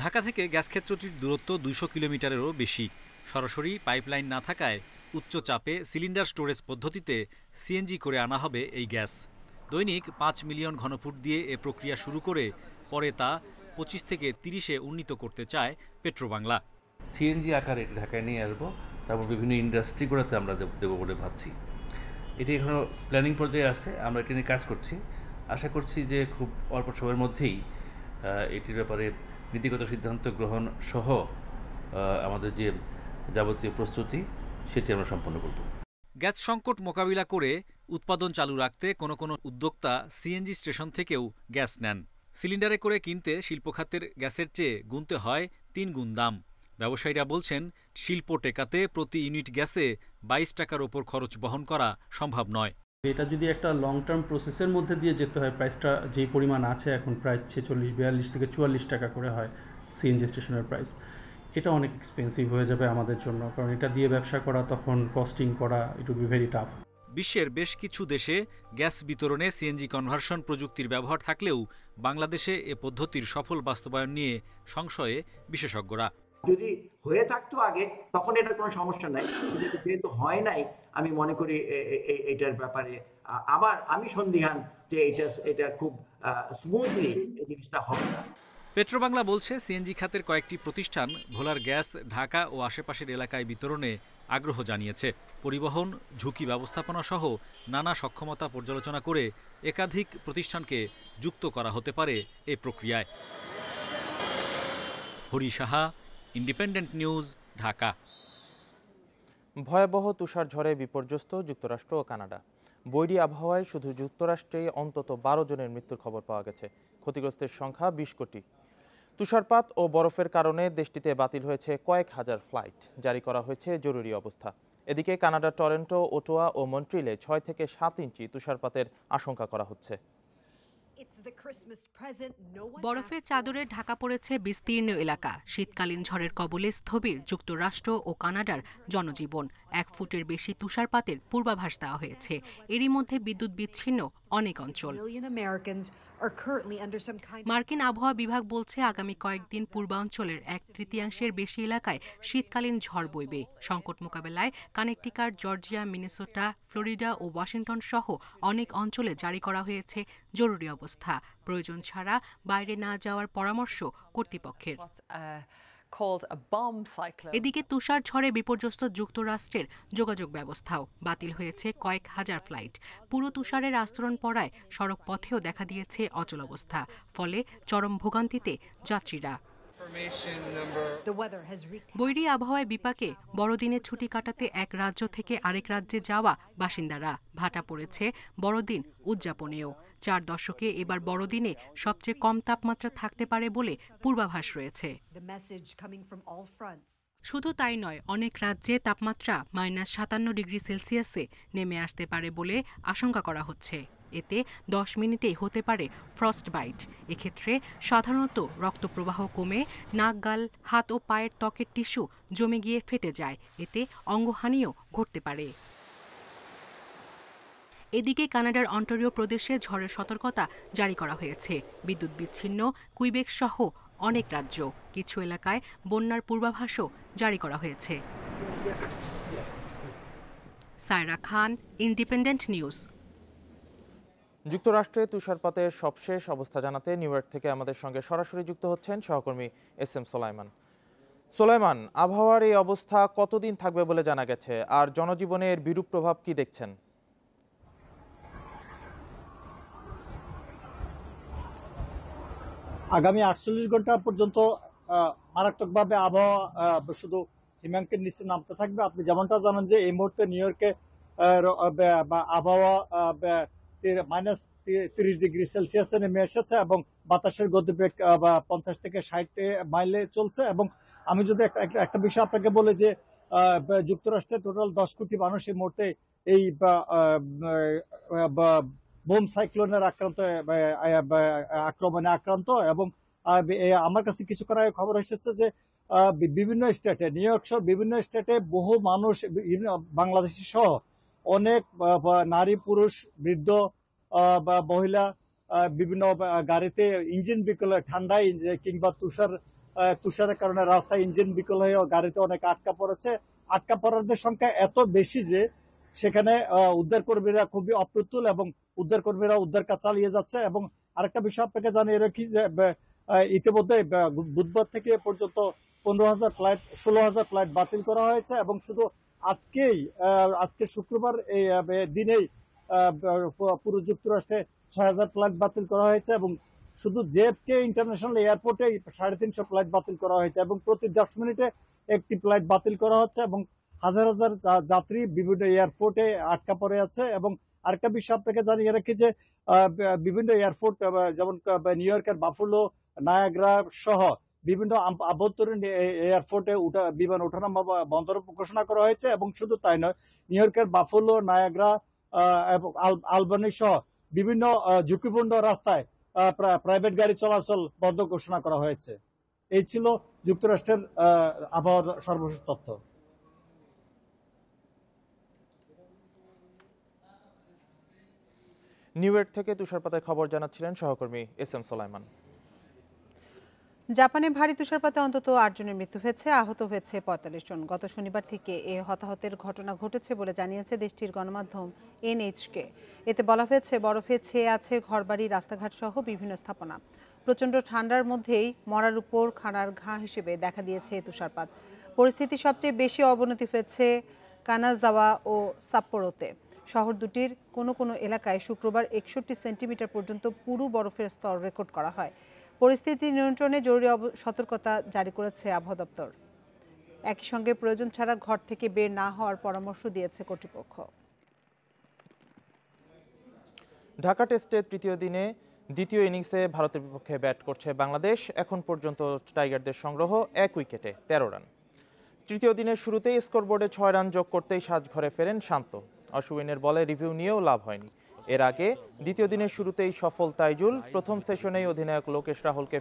ঢাকা থেকে গ্যাস ক্ষেত্রটির দূরত্ব 200 কিলোমিটারেরও বেশি। সরাসরি পাইপলাইন না থাকায় উচ্চ চাপে সিলিন্ডার স্টোরেজ পদ্ধতিতে সিএনজি করে আনা হবে এই গ্যাস। দৈনিক 5 মিলিয়ন ঘনফুট দিয়ে এ প্রক্রিয়া শুরু করে পরে তা 25 থেকে 30-এ উন্নীত করতে চায় পেট্রোবাংলা। সিএনজি আকারে এটা ঢাকায় নিয়ে আসবো, তারপর বিভিন্ন ইন্ডাস্ট্রিগুলোতে আমরা দেবো বলে ভাবছি। এটি এখনও প্ল্যানিং পর্যায়ে আছে, আমরা এটি নিয়ে কাজ করছি। আশা করছি যে খুব অল্প সময়ের মধ্যেই এটির ব্যাপারে নীতিগত সিদ্ধান্ত গ্রহণ সহ আমাদের যে যাবতীয় প্রস্তুতি সেটি আমরা সম্পন্ন করব। গ্যাস সংকট মোকাবিলা করে উৎপাদন চালু রাখতে কোনো কোনো উদ্যোক্তা সিএনজি স্টেশন থেকেও গ্যাস নেন। সিলিন্ডারে করে কিনতে শিল্পখাতের গ্যাসের চেয়ে গুনতে হয় 3 গুণ দাম। ব্যবসায়ীরা বলছেন, শিল্প টেকাতে প্রতি ইউনিট গ্যাসে 22 টাকার ওপর খরচ বহন করা সম্ভব নয়। এটা যদি একটা লং টার্ম প্রসেসের মধ্যে দিয়ে যেতে হয়, প্রাইসটা যেই পরিমাণ আছে এখন প্রায় 46, 42 থেকে 44 টাকা করে হয় সিএনজি স্টেশনের প্রাইস। এটা অনেক এক্সপেন্সিভ হয়ে যাবে আমাদের জন্য, কারণ এটা দিয়ে ব্যবসা করা তখন কস্টিং করা it will be very tough. বিশ্বের বেশ কিছু দেশে গ্যাস বিতরণে সিএনজি কনভার্সন প্রযুক্তির ব্যবহার থাকলেও বাংলাদেশে এ পদ্ধতির সফল বাস্তবায়ন নিয়ে সংশয়ে বিশেষজ্ঞরা। যদি হয়ে থাকতো আগে তখন এটার কোনো সমস্যা নাই, কিন্তু যেহেতু হয় নাই, আমি মনে করি এটার ব্যাপারে আমি সন্দিহান যে এটা খুব স্মুথলি এই জিনিসটা হবে না। পেট্রোবাংলা বলছে, সিএনজি খাতের কয়েকটি প্রতিষ্ঠান ভোলার গ্যাস ঢাকা ও আশেপাশের এলাকায় বিতরণে আগ্রহ জানিয়েছে। পরিবহন, ঝুঁকি ব্যবস্থাপনা সহ নানা সক্ষমতা পর্যালোচনা করে একাধিক প্রতিষ্ঠানকে যুক্ত করা হতে পারে এই প্রক্রিয়ায়। Hari Saha, independent news, Dhaka. ভয়াবহ তুষারঝড়ে বিপর্যস্ত যুক্তরাষ্ট্র ও কানাডা। বৈরী আবহাওয়ায় শুধু যুক্তরাষ্ট্রেই অন্তত 12 জনের মৃত্যুর খবর পাওয়া গেছে। ক্ষতিগ্রস্তের সংখ্যা 20 কোটি। তুষারপাত ও বরফের কারণে দেশটিতে বাতিল হয়েছে কয়েক হাজার ফ্লাইট, জারি করা হয়েছে জরুরি অবস্থা। এদিকে কানাডার টরন্টো, ওটোয়া ও মন্ট্রিলে 6 থেকে 7 ইঞ্চি তুষারপাতের আশঙ্কা করা হচ্ছে। বরফের চাদরে ঢাকা পড়েছে বিস্তীর্ণ এলাকা। শীতকালীন ঝড়ের কবলে স্থবির যুক্তরাষ্ট্র ও কানাডার জনজীবন। 1 ফুটের বেশি তুষারপাতের পূর্বাভাস দেওয়া হয়েছে। এরই মধ্যে বিদ্যুৎ বিচ্ছিন্ন অনেক অঞ্চল। মার্কিন আবহাওয়া বিভাগ বলছে আগামী কয়েকদিন পূর্বাঞ্চলের 1/3 বেশি এলাকায় শীতকালীন ঝড় বইবে। সংকট মোকাবেলায় কানেকটিকাট, জর্জিয়া, মিনেসোটা, ফ্লোরিডা ও ওয়াশিংটন সহ অনেক অঞ্চলে জারি করা হয়েছে জরুরি অবস্থা। প্রয়োজন ছাড়া বাইরে না যাওয়ার পরামর্শ কর্তৃপক্ষের। এদিকে তুষার ঝড়ে বিপর্যস্ত যুক্তরাষ্ট্রের যোগাযোগ ব্যবস্থাও বাতিল হয়েছে কয়েক হাজার ফ্লাইট। পুরো তুষারের আস্তরণ পড়ায় সড়ক পথেও দেখা দিয়েছে অচলাবস্থা। ফলে চরম ভোগান্তিতে যাত্রীরা। বৈরী আবহাওয়ায় বিপাকে বড়দিনের ছুটি কাটাতে এক রাজ্য থেকে আরেক রাজ্যে যাওয়া বাসিন্দারা ভাটা পড়েছে বড়দিন উদযাপনেও। 4 দশকে এবার বড়দিনে সবচেয়ে কম তাপমাত্রা থাকতে পারে বলে পূর্বাভাস রয়েছে। শুধু তাই নয়, অনেক রাজ্যে তাপমাত্রা -57 ডিগ্রি সেলসিয়াসে নেমে আসতে পারে বলে আশঙ্কা করা হচ্ছে। এতে 10 মিনিটেই হতে পারে ফ্রস্ট বাইট। এক্ষেত্রে সাধারণত রক্তপ্রবাহ কমে নাক, গাল, হাত ও পায়ের ত্বকের টিস্যু জমে গিয়ে ফেটে যায়। এতে অঙ্গহানিও ঘটতে পারে। এদিকে কানাডার অন্টারিও প্রদেশে ঝড়ের সতর্কতা জারি করা হয়েছে। বিদ্যুৎ বিচ্ছিন্ন কুইবেক সহ অনেক রাজ্য। কিছু এলাকায় বন্যার পূর্বাভাসও জারি করা হয়েছে। সায়রা খান, ইন্ডিপেন্ডেন্ট নিউজ। যুক্তরাষ্ট্রে তুষারপাতের সবশেষ অবস্থা জানাতে নিউ ইয়র্ক থেকে আমাদের সঙ্গে সরাসরি যুক্ত হচ্ছেন সহকর্মী SM সোলাইমান। সোলাইমান, আবহাওয়ার এই অবস্থা কতদিন থাকবে বলে জানা গেছে, আর জনজীবনের বিরূপ প্রভাব কি দেখছেন? আগামী 48 ঘন্টা পর্যন্ত মারাত্মকভাবে আবহাওয়া শুধু হিমাঙ্কের নিচে নামতে থাকবে। আপনি যেমনটা জানেন যে এই মুহূর্তে নিউ ইয়র্কে আবহাওয়া -30 ডিগ্রি সেলসিয়াসে নেমে এসেছে এবং বাতাসের গতিবেগ 50 থেকে 60 মাইলে চলছে। এবং আমি যদি একটা বিষয় আপনাকে বলি যে যুক্তরাষ্ট্রের টোটাল 10 কোটি মানুষ এই মুহূর্তে এই বোম সাইক্লোনের আক্রমণে আক্রান্ত। এবং আমার কাছে কিছুক্ষণ আগে খবর এসেছে যে বিভিন্ন স্টেটে, নিউ ইয়র্ক সহ বিভিন্ন স্টেটে বহু মানুষ, বাংলাদেশি সহ অনেক নারী, পুরুষ, বৃদ্ধ বা মহিলা বিভিন্ন গাড়িতে ইঞ্জিন বিকল হয়ে, ঠান্ডায় কিংবা তুষারের কারণে রাস্তায় ইঞ্জিন বিকল হয়ে গাড়িতে অনেক আটকা পড়েছে। আটকা পড়ারদের সংখ্যা এত বেশি যে সেখানে উদ্ধারকর্মীরা খুবই অপ্রতুল এবং উদ্ধারকর্মীরা উদ্ধার কাজ চালিয়ে যাচ্ছে। এবং আরেকটা বিষয় আপনাকে জানিয়ে রাখি যে ইতিমধ্যে বুধবার থেকে পর্যন্ত 15,000 ফ্লাইট, 16,000 ফ্লাইট বাতিল করা হয়েছে। এবং শুধু আজকে শুক্রবার এই দিনেই পুরো যুক্তরাষ্ট্রে 6,000 ফ্লাইট বাতিল করা হয়েছে। এবং শুধু JFK ইন্টারন্যাশনাল এয়ারপোর্টে 350 ফ্লাইট বাতিল করা হয়েছে এবং প্রতি 10 মিনিটে একটি ফ্লাইট বাতিল করা হচ্ছে। এবং হাজার হাজার যাত্রী বিভিন্ন এয়ারপোর্টে আটকা পড়ে আছে। এবং আরেকটা বিষয় আপনাকে জানিয়ে রাখি যে বিভিন্ন এয়ারপোর্ট যেমন নিউ ইয়র্কের বাফেলো, নায়াগ্রা সহ বিভিন্ন আভ্যন্তরীণ এয়ারপোর্টে বিমান ওঠানামা বন্ধ ঘোষণা করা হয়েছে। এবং শুধু তাই নয়, নিউ ইয়র্কের বাফেলো, নায়াগ্রা এবং আলবানি সহ বিভিন্ন ঝুঁকিপূর্ণ রাস্তায় প্রাইভেট গাড়ি চলাচল বন্ধ ঘোষণা করা হয়েছে। এই ছিল যুক্তরাষ্ট্রের আবহাওয়ার সর্বশেষ তথ্য। নিউ ইয়র্ক থেকে তুষারপাতের খবর জানাচ্ছিলেন সহকর্মী SM সোলাইমান। জাপানে ভারী তুষারপাতে অন্তত 8 জনের মৃত্যু হয়েছে, আহত হয়েছে 45 জন। গত শনিবার থেকে এই হতাহতের ঘটনা ঘটেছে বলে জানিয়েছে দেশটির গণমাধ্যম NHK। এতে বলা হয়েছে বরফে ছেয়ে আছে ঘরবাড়ি, রাস্তাঘাট সহ বিভিন্ন স্থাপনা। প্রচণ্ড ঠান্ডার মধ্যেই মরার উপর খানার ঘা হিসেবে দেখা দিয়েছে এই তুষারপাত। পরিস্থিতি সবচেয়ে বেশি অবনতি হয়েছে কানাজাওয়া ও সাপ্পোরোতে। শহর দুটির কোনো কোনো এলাকায় শুক্রবার 61 সেন্টিমিটার পর্যন্ত পুরু বরফের স্তর রেকর্ড করা হয়। পরিস্থিতি নিয়ন্ত্রণে জরুরি সতর্কতা জারি করেছে আবহাওয়া দপ্তর। একই সঙ্গে প্রয়োজন ছাড়া ঘর থেকে বের না হওয়ার পরামর্শ দিয়েছে কর্তৃপক্ষ। ঢাকা টেস্টের তৃতীয় দিনে দ্বিতীয় ইনিংসে ভারতের বিপক্ষে ব্যাট করছে বাংলাদেশ। এখন পর্যন্ত টাইগারদের সংগ্রহ 1 উইকেটে 13 রান। তৃতীয় দিনের শুরুতেই স্কোরবোর্ডে 6 রান যোগ করতেই সাজঘরে ফেরেন শান্ত। অশ্বিনের বলে রিভিউ নিয়েও লাভ হয়নি। এর আগে দ্বিতীয় দিনের শুরুতেই সফল তাইজুল প্রথম সেশনেই অধিনায়ক লোকেশ রাহুলকে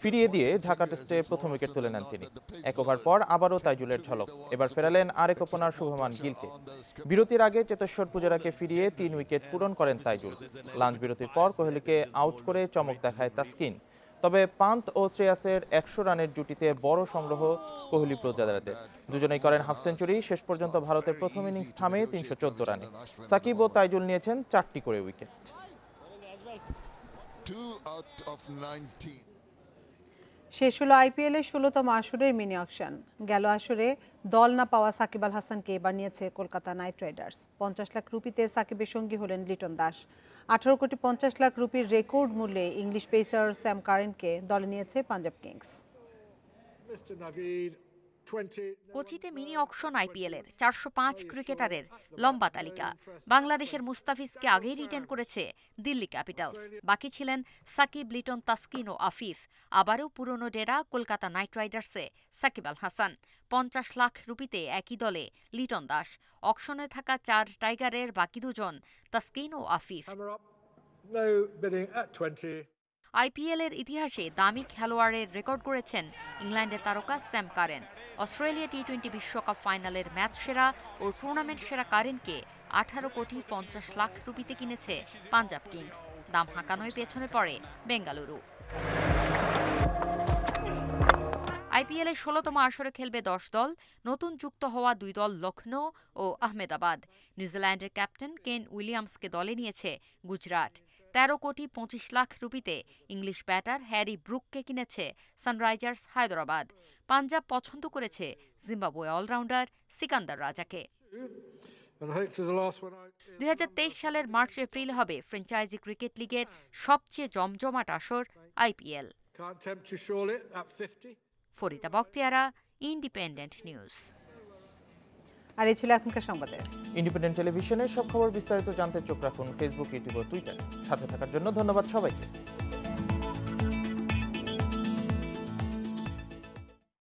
ফিরিয়ে দিয়ে ঢাকা টেস্টে প্রথম উইকেট তুলে নেন তিনি। 1 ওভার পর আবারও তাইজুলের ঝলক, এবার ফেরালেন আরেক ওপেনার শুভমান গিলকে। বিরতির আগে চেতেশ্বর পূজারাকে ফিরিয়ে 3 উইকেট পূরণ করেন তাইজুল। লাঞ্চ বিরতির পর কোহলিকে আউট করে চমক দেখায় তাসকিন। তবে পান্ত ও শ্রেয়াসের 100 রানের জুটিতে বড় সংগ্রহ কোহলি প্রজাদারদের। দুজনেই করেন হাফ সেঞ্চুরি। শেষ পর্যন্ত ভারতের প্রথম ইনিংস থামে 314 রানে। সাকিব ও তাইজুল নিয়েছেন 4টি করে উইকেট। শেষ হলো আইপিএলের 16তম আসরের মিনি অকশন। গেল আসরে দল না পাওয়া সাকিব আল হাসানকে এবার নিয়েছে কলকাতা নাইট রাইডার্স। 50 লাখ রুপিতে সাকিবের সঙ্গী হলেন লিটন দাস। 18 কোটি 50 লাখ রুপির রেকর্ড মূল্যে ইংলিশ পেসার স্যাম কারেনকে দলে নিয়েছে পাঞ্জাব কিংস। কোচিতে মিনি অকশন আইপিএলের 405 ক্রিকেটারের লম্বা তালিকা। বাংলাদেশের মুস্তাফিজকে আগেই রিটেন করেছে দিল্লি ক্যাপিটালস। বাকি ছিলেন সাকিব, লিটন, তাসকিন ও আফিফ। আবারও পুরনো ডেরা কলকাতা নাইট রাইডার্সে সাকিব আল হাসান। 50 লাখ রুপিতে একই দলে লিটন দাস। অকশনে থাকা 4 টাইগারের বাকি দুজন তাসকিন ও আফিফ। আইপিএলের ইতিহাসে দামি খেলোয়াড়ের রেকর্ড করেছেন ইংল্যান্ডের তারকা স্যাম কারেন। অস্ট্রেলিয়া টি-20 বিশ্বকাপ ফাইনালের ম্যাচ সেরা ও টুর্নামেন্ট সেরা কারেনকে 18 কোটি 50 লাখ রুপিতে কিনেছে পাঞ্জাব কিংস। দাম হাঁকানোয় পেছনে পড়ে বেঙ্গালুরু। আইপিএলে 16তম আসরে খেলবে 10 দল। নতুন যুক্ত হওয়া 2 দল লখনৌ ও আহমেদাবাদ। নিউজিল্যান্ডের ক্যাপ্টেন কেন উইলিয়ামসকে দলে নিয়েছে গুজরাট। 13 কোটি 25 লাখ রুপিতে ইংলিশ ব্যাটার হ্যারি ব্রুককে কিনেছে সানরাইজার্স হায়দরাবাদ। পাঞ্জাব পছন্দ করেছে জিম্বাবুয়ে অলরাউন্ডার সিকান্দার রাজাকে। 2023 সালের মার্চ এপ্রিল হবে ফ্র্যাঞ্চাইজি ক্রিকেট লিগের সবচেয়ে জমজমাট আসর IPL. Farida Bakhtiara, independent news. আর এই ছিল এখনকার সংবাদে। ইন্ডিপেন্ডেন্ট টেলিভিশনের সব খবর বিস্তারিত জানতে চোখ রাখুন ফেসবুক, ইউটিউব ও টুইটার। সাথে থাকার জন্য ধন্যবাদ সবাইকে।